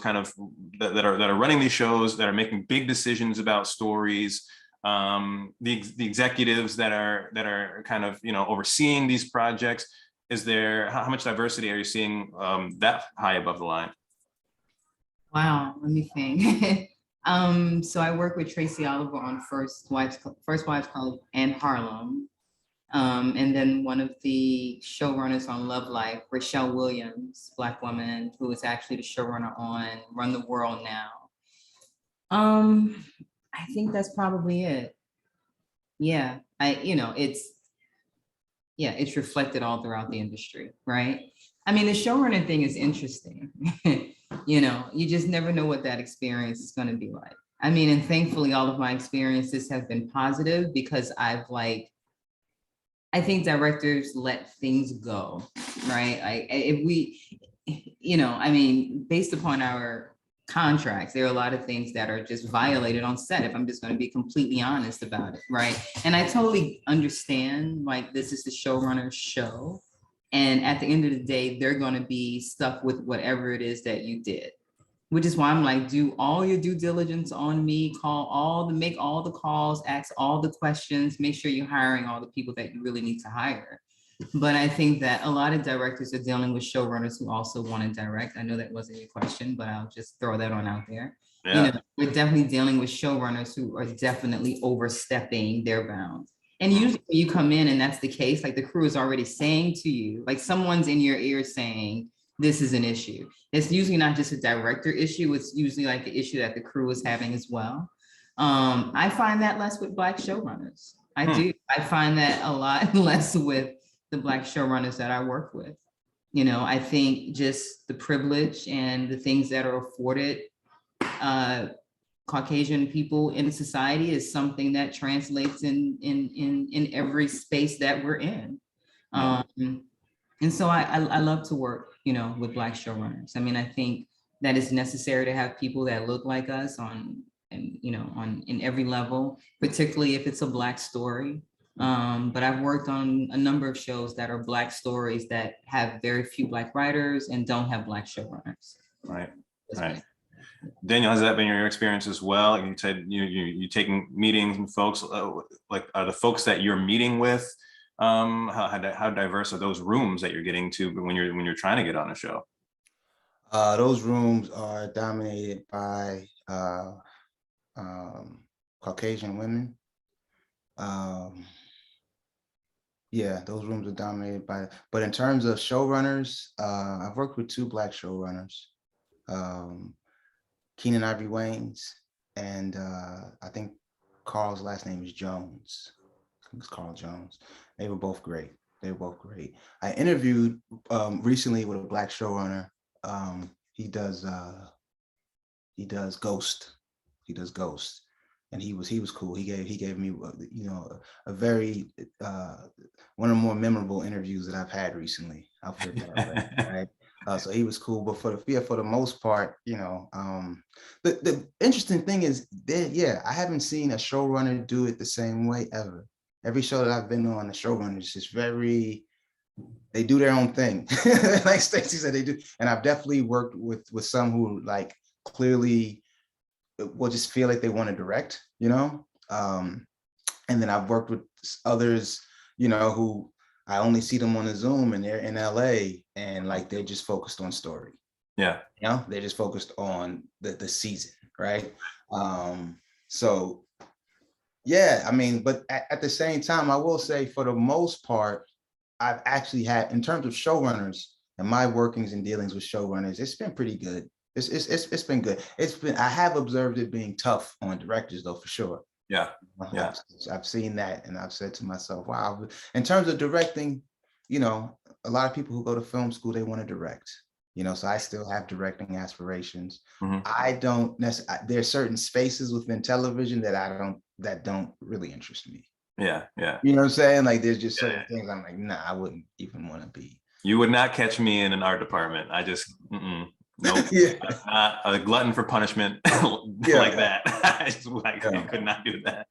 kind of that are running these shows, that are making big decisions about stories. The executives that are kind of overseeing these projects. Is there, how much diversity are you seeing that high above the line? Wow, let me think. So I work with Tracy Oliver on First Wives Club and Harlem. And then one of the showrunners on Love Life, Rochelle Williams, Black woman, who is actually the showrunner on Run the World Now. I think that's probably it. Yeah, it's reflected all throughout the industry, right? I mean, the showrunner thing is interesting. You just never know what that experience is going to be like. I mean, and thankfully, all of my experiences have been positive because I think directors let things go, right? Based upon our contracts, there are a lot of things that are just violated on set, if I'm just going to be completely honest about it, right? And I totally understand, like, this is the showrunner's show. And at the end of the day, they're going to be stuck with whatever it is that you did, which is why I'm like, do all your due diligence on me, make all the calls, ask all the questions, make sure you're hiring all the people that you really need to hire. But I think that a lot of directors are dealing with showrunners who also want to direct. I know that wasn't your question, but I'll just throw that on out there. Yeah. We're definitely dealing with showrunners who are definitely overstepping their bounds. And usually when you come in and that's the case, like the crew is already saying to you, like someone's in your ear saying, this is an issue. It's usually not just a director issue. It's usually like the issue that the crew is having as well. I find that less with Black showrunners. I do. I find that a lot less with the Black showrunners that I work with. I think just the privilege and the things that are afforded Caucasian people in society is something that translates in every space that we're in. And so I love to work, with Black showrunners. I mean, I think that it's necessary to have people that look like us in every level, particularly if it's a Black story. But I've worked on a number of shows that are Black stories that have very few Black writers and don't have Black showrunners. Right. Daniel, has that been your experience as well? You said you taking meetings and folks, like are the folks that you're meeting with, how diverse are those rooms that you're getting to when you're trying to get on a show? Those rooms are dominated by Caucasian women. Yeah, those rooms are dominated by, but in terms of showrunners, I've worked with 2 Black showrunners, Keenan Ivory Waynes, and I think Carl's last name is Jones. It's Carl Jones. They were both great. They were both great. I interviewed recently with a Black showrunner. He does Ghost. He does Ghost, and he was cool. He gave me a very one of the more memorable interviews that I've had recently. I'll put it that way, right? So he was cool, but for the most part, the interesting thing is that, yeah, I haven't seen a showrunner do it the same way ever. Every show that I've been on, the showrunners just they do their own thing. Like Stacey said, they do. And I've definitely worked with some who like clearly will just feel like they want to direct, and then I've worked with others, who I only see them on the Zoom and they're in LA and like they're just focused on story. Yeah. They're just focused on the season, right? So yeah, I mean, but at the same time, I will say for the most part, I've actually had, in terms of showrunners and my workings and dealings with showrunners, it's been pretty good. It's been good. I have observed it being tough on directors though, for sure. Yeah. Yeah. I've seen that, and I've said to myself, wow, in terms of directing, a lot of people who go to film school, they want to direct, so I still have directing aspirations. Mhm. I don't necessarily, there's certain spaces within television that don't really interest me. Yeah. Yeah. You know what I'm saying? Like there's just certain things I'm like, nah, I wouldn't even want to be. You would not catch me in an art department. I just, nope. Yeah. I'm not a glutton for punishment like that. I could not do that.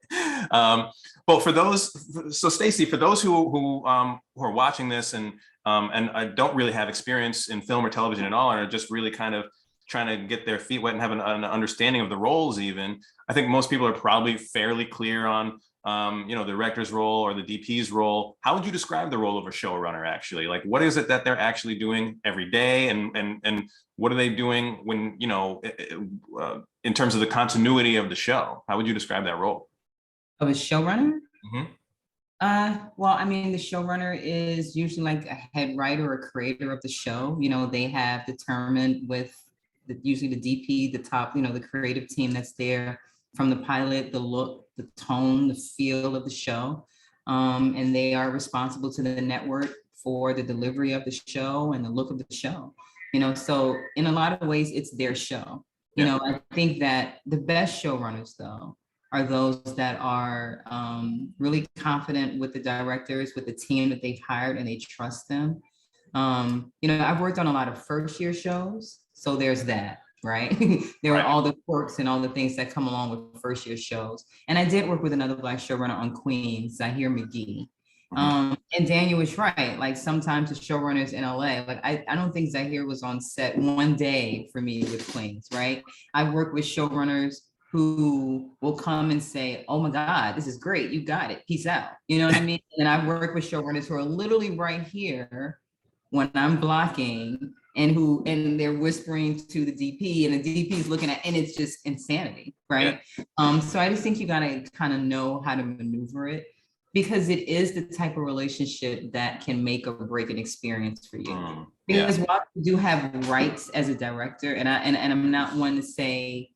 But for those, so Stacey, for those who are watching this and I don't really have experience in film or television at all, and are just really kind of trying to get their feet wet and have an understanding of the roles even, I think most people are probably fairly clear on the director's role or the DP's role. How would you describe the role of a showrunner actually? Like, what is it that they're actually doing every day, and what are they doing when, in terms of the continuity of the show? How would you describe that role? Of a showrunner? Mm-hmm. Well, I mean, the showrunner is usually like a head writer or creator of the show. They have determined with usually the DP, the top, the creative team that's there from the pilot, the look, the tone, the feel of the show. And they are responsible to the network for the delivery of the show and the look of the show. So in a lot of ways, it's their show. I think that the best showrunners, though, are those that are really confident with the directors, with the team that they've hired, and they trust them. I've worked on a lot of first-year shows, so there's that, right? There are all the quirks and all the things that come along with first-year shows. And I did work with another Black showrunner on Queens, Zahir McGee. And Daniel was right. Like sometimes the showrunners in LA, like I don't think Zahir was on set one day for me with Queens, right? I've worked with showrunners who will come and say, oh my God, this is great. You got it. Peace out. You know what I mean? And I've worked with showrunners who are literally right here when I'm blocking and they're whispering to the DP and the DP is looking at, and it's just insanity, right? So I just think you gotta kind of know how to maneuver it, because it is the type of relationship that can make or break an experience for you. Because while you do have rights as a director, and I'm not one to say,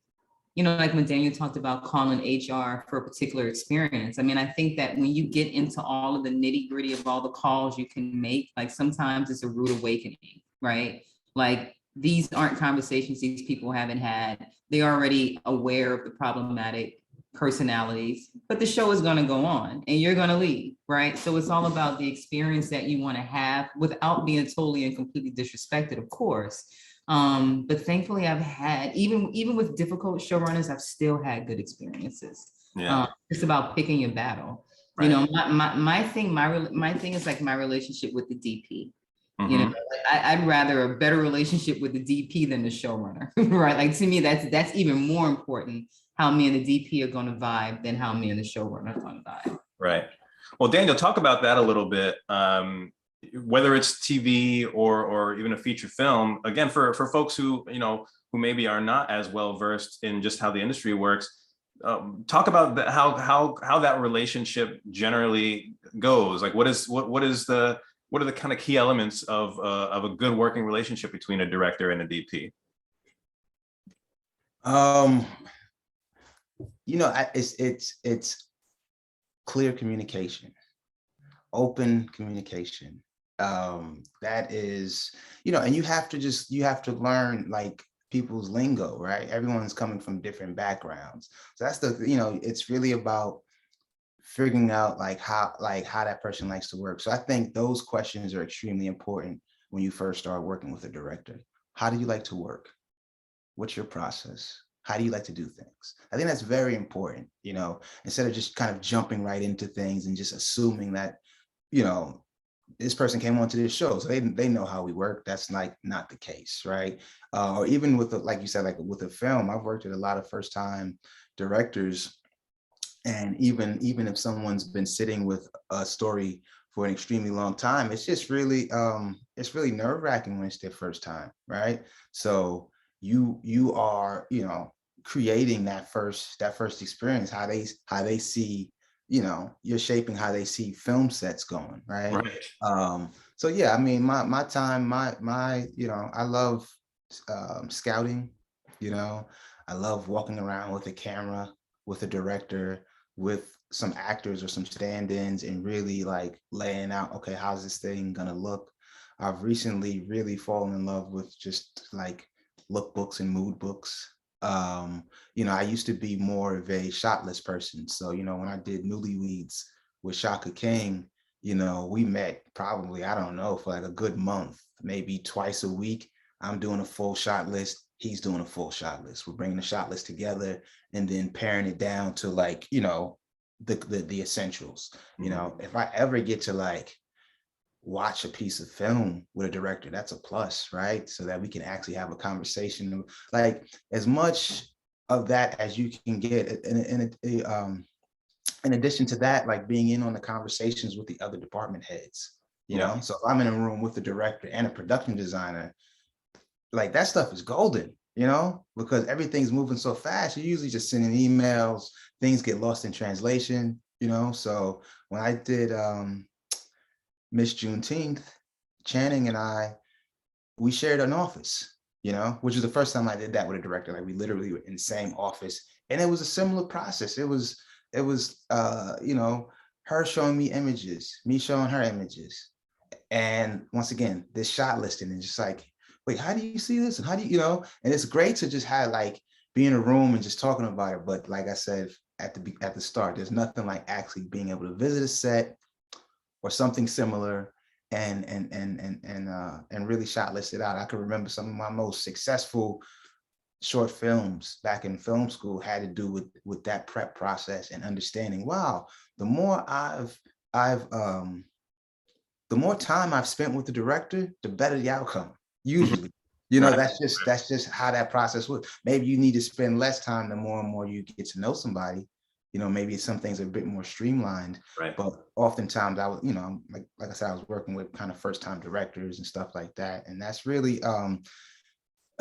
like when Daniel talked about calling HR for a particular experience. I mean, I think that when you get into all of the nitty gritty of all the calls you can make, like sometimes it's a rude awakening, right? Like these aren't conversations these people haven't had. They're already aware of the problematic personalities, but the show is going to go on and you're going to leave, right? So it's all about the experience that you want to have without being totally and completely disrespected, of course. But thankfully I've had, even with difficult showrunners, I've still had good experiences. It's about picking your battle. Right. My thing is like my relationship with the DP. You know, I'd rather a better relationship with the DP than the showrunner, right? Like to me, that's even more important, how me and the DP are going to vibe than how me and the showrunner are going to vibe. Right. Well, Daniel, talk about that a little bit. Whether it's TV or even a feature film, again, for folks who, you know, who maybe are not as well versed in just how the industry works, talk about how that relationship generally goes. Like, what are the kind of key elements of a good working relationship between a director and a DP? You know, it's clear communication, open communication. That is, you know, and you have to learn like people's lingo, right? Everyone's coming from different backgrounds. So that's you know, it's really about figuring out like how that person likes to work. So I think those questions are extremely important when you first start working with a director. How do you like to work? What's your process? How do you like to do things? I think that's very important, you know, instead of just kind of jumping right into things and just assuming that, you know, this person came onto this show, so they know how we work. That's like not the case, right? Or even with like you said, like with a film, I've worked with a lot of first-time directors, and even if someone's been sitting with a story for an extremely long time, it's just really nerve-wracking when it's their first time, right? So you are, you know, creating that first experience, how they see, you know, you're shaping how they see film sets going, right? So yeah, I mean, my time, you know, I love scouting, you know, I love walking around with a camera, with a director, with some actors or some stand-ins, and really like laying out, okay, how's this thing gonna look? I've recently really fallen in love with just like lookbooks and mood books. You know, I used to be more of a shot list person. So, you know, when I did Newlyweds with Shaka King, you know, we met probably, I don't know, for like a good month, maybe twice a week. I'm doing a full shot list. He's doing a full shot list. We're bringing the shot list together and then paring it down to like, you know, the essentials. You know, if I ever get to like watch a piece of film with a director, that's a plus, right? So that we can actually have a conversation, like as much of that as you can get. In addition to that, like being in on the conversations with the other department heads, you know? So if I'm in a room with the director and a production designer, like that stuff is golden, you know, because everything's moving so fast. You're usually just sending emails, things get lost in translation, you know? So when I did Miss Juneteenth, Channing and I, we shared an office, you know, which was the first time I did that with a director. Like we literally were in the same office, and it was a similar process. It was, you know, her showing me images, me showing her images. And once again, this shot listing and just like, wait, how do you see this? And how do you, you know, and it's great to just have like be in a room and just talking about it. But like I said, at the start, there's nothing like actually being able to visit a set or something similar and really shot list it out. I can remember some of my most successful short films back in film school had to do with that prep process and understanding, wow, the more the more time I've spent with the director, the better the outcome, usually. You know, that's just how that process works. Maybe you need to spend less time the more and more you get to know somebody. You know, maybe some things are a bit more streamlined, but oftentimes I was, you know, like I said, I was working with kind of first-time directors and stuff like that. And that's really a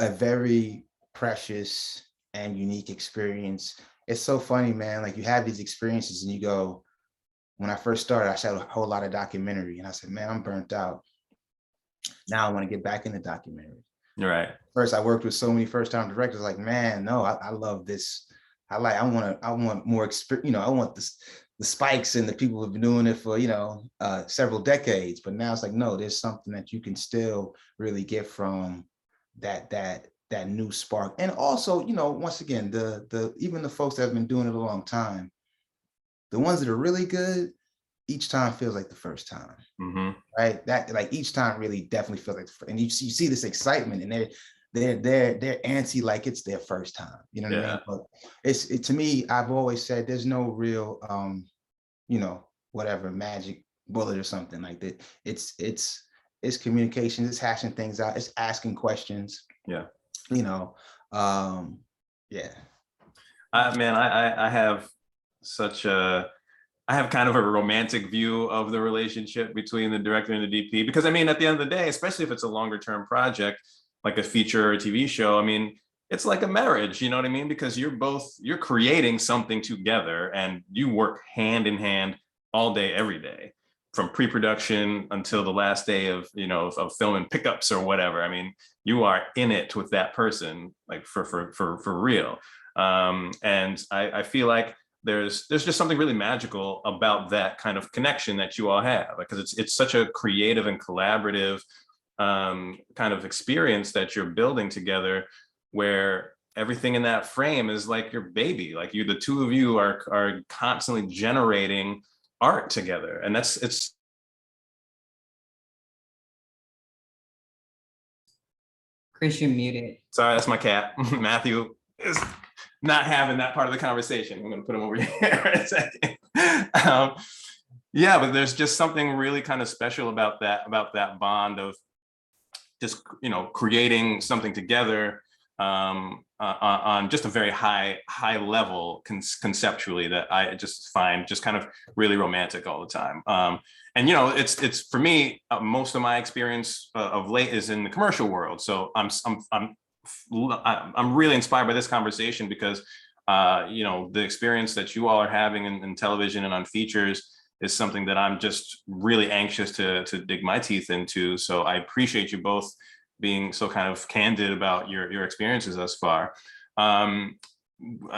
very precious and unique experience. It's so funny, man. Like you have these experiences and you go, when I first started, I shot a whole lot of documentary and I said, man, I'm burnt out. Now I want to get back into documentary. First, I worked with so many first-time directors, like, man, no, I love this. I want more experience, you know, I want the spikes and the people who've been doing it for, you know, several decades. But now it's like, no, there's something that you can still really get from that new spark. And also, you know, once again, even the folks that have been doing it a long time, the ones that are really good, each time feels like the first time, right? That like each time really definitely feels like, and you see this excitement, and they're antsy like it's their first time. You know what I mean? But to me, I've always said there's no real, you know, whatever magic bullet or something like that. It's it's communication, it's hashing things out, it's asking questions. Yeah. You know, yeah. Man, I have such a, I have kind of a romantic view of the relationship between the director and the DP, because I mean, at the end of the day, especially if it's a longer term project, like a feature or a TV show, I mean, it's like a marriage, you know what I mean? Because you're creating something together and you work hand in hand all day, every day, from pre-production until the last day of, you know, of filming pickups or whatever. I mean, you are in it with that person, like for real. And I feel like there's just something really magical about that kind of connection that you all have, because it's such a creative and collaborative kind of experience that you're building together, where everything in that frame is like your baby. Like the two of you are constantly generating art together, and it's. Chris, you're muted. Sorry, that's my cat. Matthew is not having that part of the conversation. I'm going to put him over here in a second. Yeah, but there's just something really kind of special about that bond of just, you know, creating something together on just a very high level conceptually, that I just find just kind of really romantic all the time. And you know, it's for me, most of my experience of late is in the commercial world. So I'm really inspired by this conversation, because you know, the experience that you all are having in television and on features is something that I'm just really anxious to dig my teeth into. So I appreciate you both being so kind of candid about your experiences thus far. You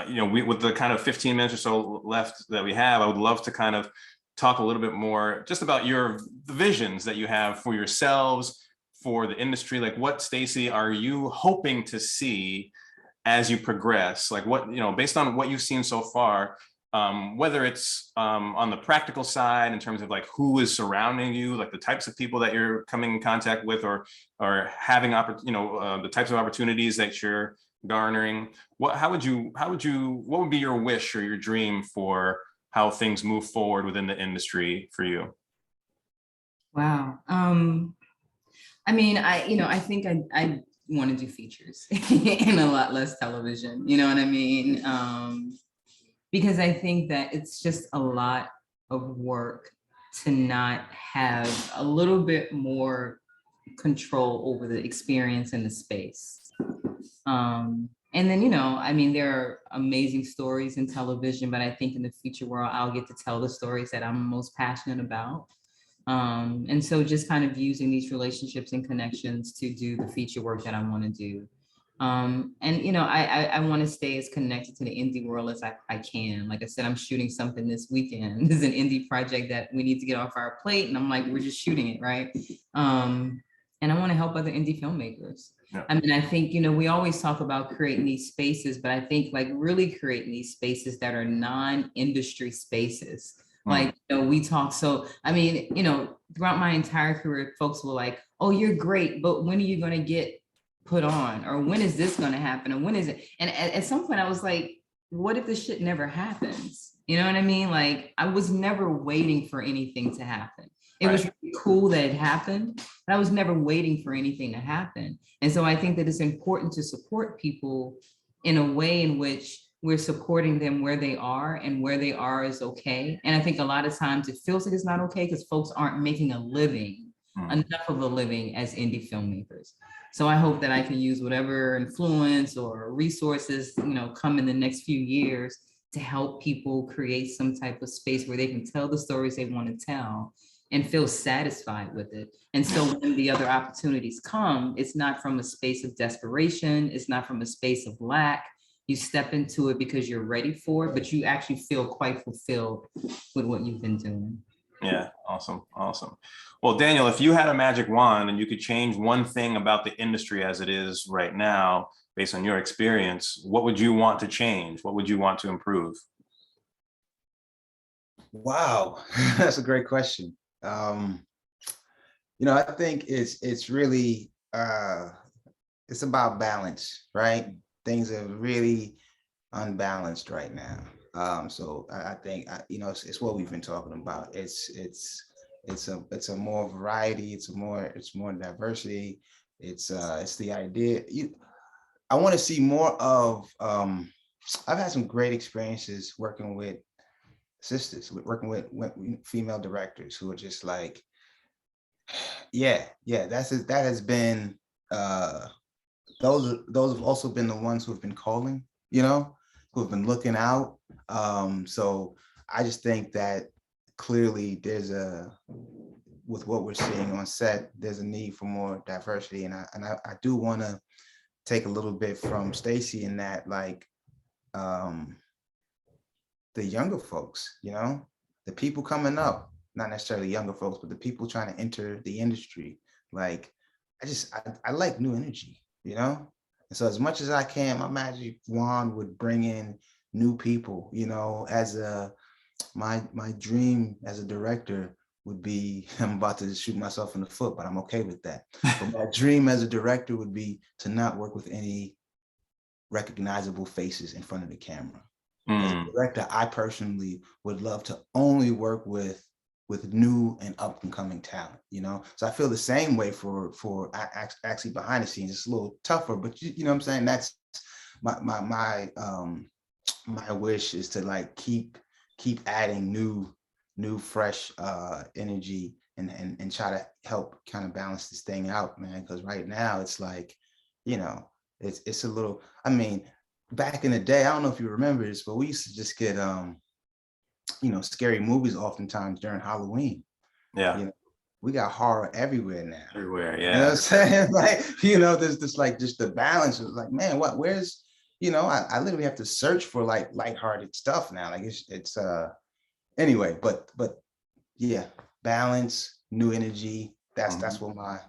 know, with the kind of 15 minutes or so left that we have, I would love to kind of talk a little bit more just about the visions that you have for yourselves, for the industry. Like, what, Stacey, are you hoping to see as you progress? Like, what, you know, based on what you've seen so far, whether it's on the practical side in terms of like who is surrounding you, like the types of people that you're coming in contact with, or having the types of opportunities that you're garnering. What would be your wish or your dream for how things move forward within the industry for you? Wow. I mean, I think I want to do features and a lot less television, you know what I mean? Because I think that it's just a lot of work to not have a little bit more control over the experience in the space. And then, you know, I mean, there are amazing stories in television, but I think in the future world, I'll get to tell the stories that I'm most passionate about. And so just kind of using these relationships and connections to do the feature work that I want to do. And, you know, I want to stay as connected to the indie world as I can. Like I said, I'm shooting something this weekend. This is an indie project that we need to get off our plate. And I'm like, we're just shooting it, right? And I want to help other indie filmmakers. Yeah. I mean, I think, you know, we always talk about creating these spaces, but I think like really creating these spaces that are non-industry spaces. Like, you know, we talk, so, I mean, you know, throughout my entire career, folks were like, oh, you're great, but when are you going to get put on? Or when is this going to happen? And when is it? And at some point I was like, what if this shit never happens? You know what I mean? Like, I was never waiting for anything to happen. It was really cool that it happened, but I was never waiting for anything to happen. And so I think that it's important to support people in a way in which we're supporting them where they are, and where they are is okay. And I think a lot of times it feels like it's not okay because folks aren't making a living, enough of a living as indie filmmakers. So I hope that I can use whatever influence or resources, you know, come in the next few years to help people create some type of space where they can tell the stories they want to tell and feel satisfied with it. And so when the other opportunities come, it's not from a space of desperation. It's not from a space of lack. You step into it because you're ready for it, but you actually feel quite fulfilled with what you've been doing. Yeah, awesome. Well, Daniel, if you had a magic wand and you could change one thing about the industry as it is right now, based on your experience, what would you want to change? What would you want to improve? Wow, that's a great question. You know, I think it's really, it's about balance, right? Things are really unbalanced right now. So I think, you know, it's what we've been talking about. It's It's a more variety. It's more diversity. It's the idea. I want to see more of. I've had some great experiences working with sisters, working with female directors who are just like, yeah, that has been. Those have also been the ones who have been calling, who have been looking out. So I just think that clearly with what we're seeing on set, there's a need for more diversity. And I do want to take a little bit from Stacey in that, like, the younger folks, the people coming up, not necessarily younger folks, but the people trying to enter the industry. Like, I like new energy, And so as much as I can, my magic wand would bring in new people, as my dream as a director would be, I'm about to shoot myself in the foot, but I'm okay with that. But my dream as a director would be to not work with any recognizable faces in front of the camera. As a director, I personally would love to only work with new and up and coming talent, So I feel the same way for actually behind the scenes. It's a little tougher, but you know what I'm saying? That's my wish is to like keep adding new fresh energy and try to help kind of balance this thing out, man. Because right now it's like, it's a little, I mean, back in the day, I don't know if you remember this, but we used to just get scary movies oftentimes during Halloween. Yeah. We got horror everywhere now. Everywhere, yeah. You know what I'm saying? Like, there's this like just the balance of like, man, where's I literally have to search for like lighthearted stuff now. Like it's anyway, but yeah, balance, new energy. That's what my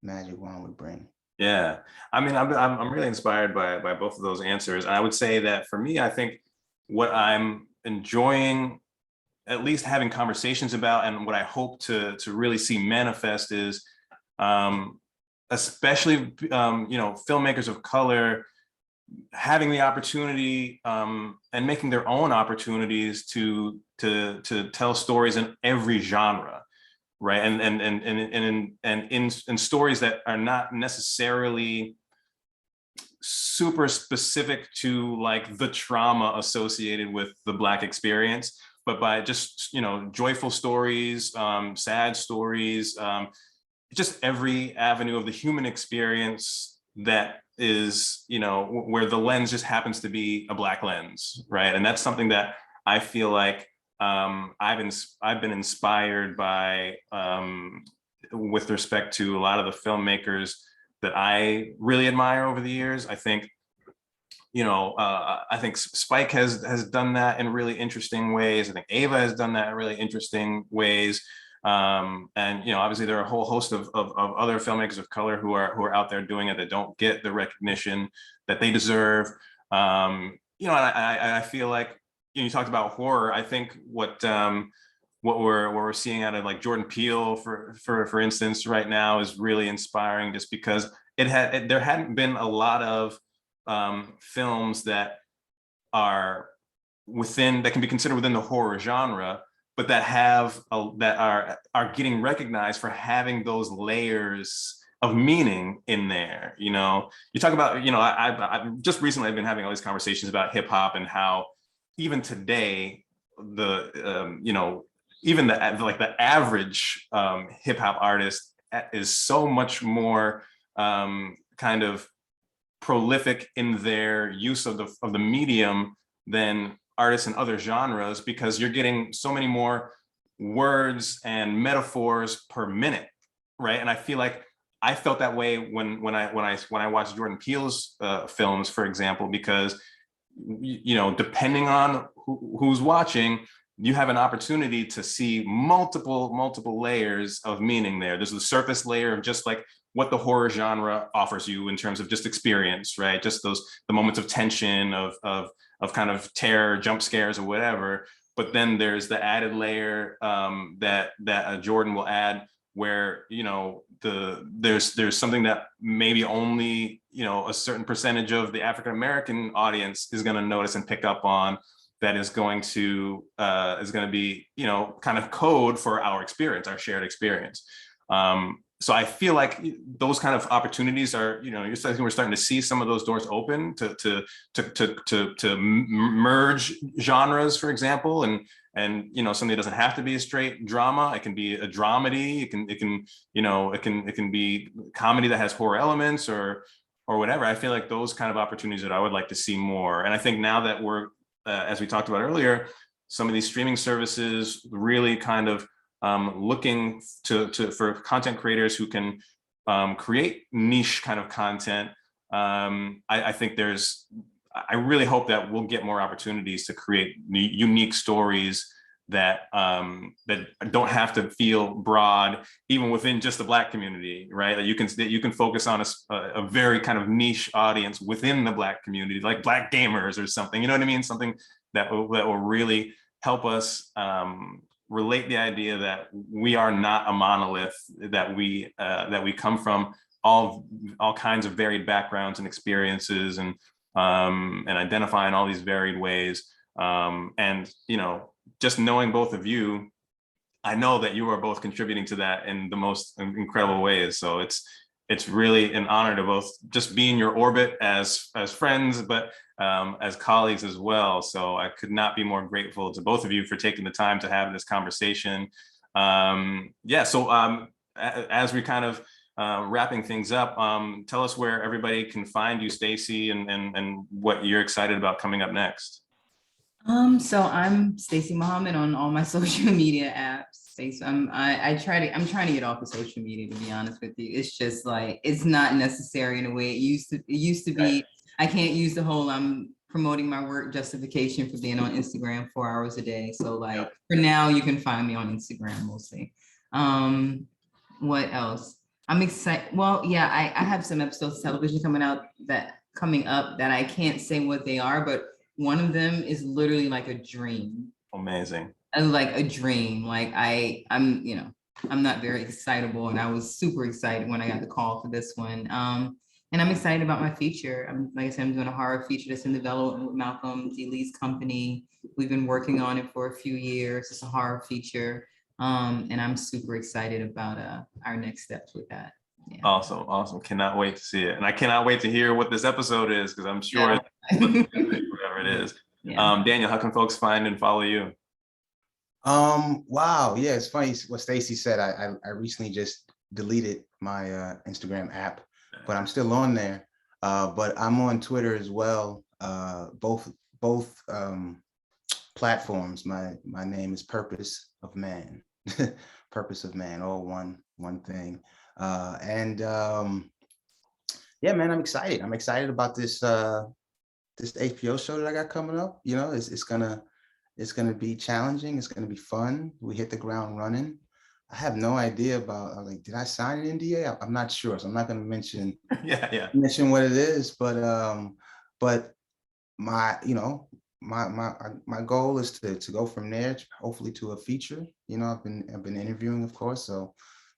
magic wand would bring. Yeah, I mean, I'm really inspired by both of those answers. And I would say that for me, I think what I'm enjoying, at least having conversations about, and what I hope to really see manifest is, especially filmmakers of color having the opportunity and making their own opportunities to tell stories in every genre. Right, and in stories that are not necessarily super specific to like the trauma associated with the Black experience, but by just joyful stories, sad stories, just every avenue of the human experience that is where the lens just happens to be a Black lens, right? And that's something that I feel like I've been inspired by with respect to a lot of the filmmakers that I really admire over the years. I think, I think Spike has done that in really interesting ways. I think Ava has done that in really interesting ways. And obviously there are a whole host of other filmmakers of color who are out there doing it that don't get the recognition that they deserve. I feel like, you talked about horror. I think what we're seeing out of like Jordan Peele, for instance, right now is really inspiring, just because there hadn't been a lot of films that can be considered within the horror genre, but that are getting recognized for having those layers of meaning in there. You talk about, I've just recently I've been having all these conversations about hip hop and how even today, even the average hip hop artist is so much more kind of prolific in their use of the medium than artists in other genres, because you're getting so many more words and metaphors per minute, right? And I feel like I felt that way when I watched Jordan Peele's films, for example, because depending on who's watching, you have an opportunity to see multiple layers of meaning there. There's the surface layer of just like what the horror genre offers you in terms of just experience, right? Just the moments of tension, of kind of terror, jump scares or whatever. But then there's the added layer that Jordan will add, where there's something that maybe only a certain percentage of the African American audience is going to notice and pick up on, that is going to be, you know, kind of code for our experience, our shared experience. So I feel like those kind of opportunities are, you know, we're starting to see some of those doors open to merge genres, for example, and you know, something that doesn't have to be a straight drama. It can be a dramedy. It can be comedy that has horror elements or whatever. I feel like those kind of opportunities that I would like to see more. And I think now that we're, as we talked about earlier, some of these streaming services really kind of looking for content creators who can create niche kind of content. I think I really hope that we'll get more opportunities to create unique stories that don't have to feel broad, even within just the Black community, right? That you can focus on a very kind of niche audience within the Black community, like Black gamers or something. You know what I mean? Something that will really help us relate the idea that we are not a monolith, that we come from all kinds of varied backgrounds and experiences, and identify in all these varied ways. And you know, just knowing both of you, I know that you are both contributing to that in the most incredible ways. So it's really an honor to both just be in your orbit as friends, but as colleagues as well. So I could not be more grateful to both of you for taking the time to have this conversation. Yeah, so as we kind of wrapping things up, tell us where everybody can find you, Stacey, and what you're excited about coming up next. So I'm Stacey Muhammad on all my social media apps. I'm trying to get off of social media, to be honest with you. It's just like, it's not necessary in a way it used to be. Right. I can't use the whole I'm promoting my work justification for being on Instagram 4 hours a day. So like for now, you can find me on Instagram mostly. What else? I'm excited. Well, yeah, I have some episodes of television coming up that I can't say what they are, but one of them is literally like a dream. Amazing. Like a dream. Like I'm, you know, I'm not very excitable, and I was super excited when I got the call for this one. And I'm excited about my feature. Like I said, I'm doing a horror feature that's in development with Malcolm D. Lee's company. We've been working on it for a few years. It's a horror feature. And I'm super excited about our next steps with that. Yeah. Awesome. Cannot wait to see it. And I cannot wait to hear what this episode is, because I'm sure whatever it is. Yeah. Daniel, how can folks find and follow you? Wow, yeah, it's funny what Stacey said. I recently just deleted my Instagram app, but I'm still on there. But I'm on Twitter as well. Both platforms. My name is Purpose of Man. Purpose of Man, all one thing. Yeah, man, I'm excited. I'm excited about this this HBO show that I got coming up. You know, it's gonna be challenging. It's gonna be fun. We hit the ground running. I have no idea about. I was like, did I sign an NDA? I'm not sure, so I'm not gonna mention mention what it is. But my my goal is to go from there, hopefully to a feature. You know, I've been interviewing, of course, so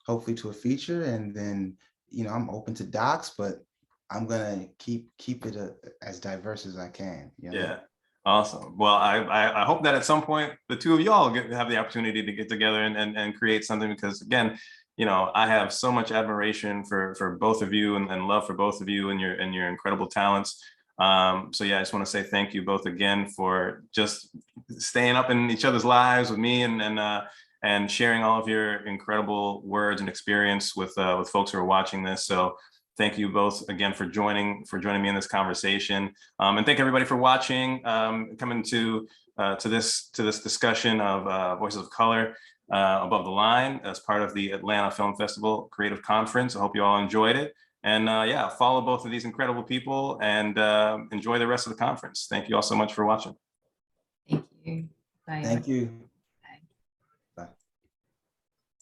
hopefully to a feature, and then you know I'm open to docs, but I'm gonna keep it as diverse as I can. You know? Yeah, awesome. Well, I hope that at some point the two of y'all have the opportunity to get together and create something, because again, you know, I have so much admiration for both of you and love for both of you and your incredible talents. So yeah, I just want to say thank you both again for just staying up in each other's lives with me and sharing all of your incredible words and experience with folks who are watching this. So thank you both again for joining me in this conversation, and thank everybody for watching, coming to this discussion of Voices of Color Above the Line as part of the Atlanta Film Festival Creative Conference. I hope you all enjoyed it. And yeah, follow both of these incredible people and enjoy the rest of the conference. Thank you all so much for watching. Thank you. Bye. Thank you.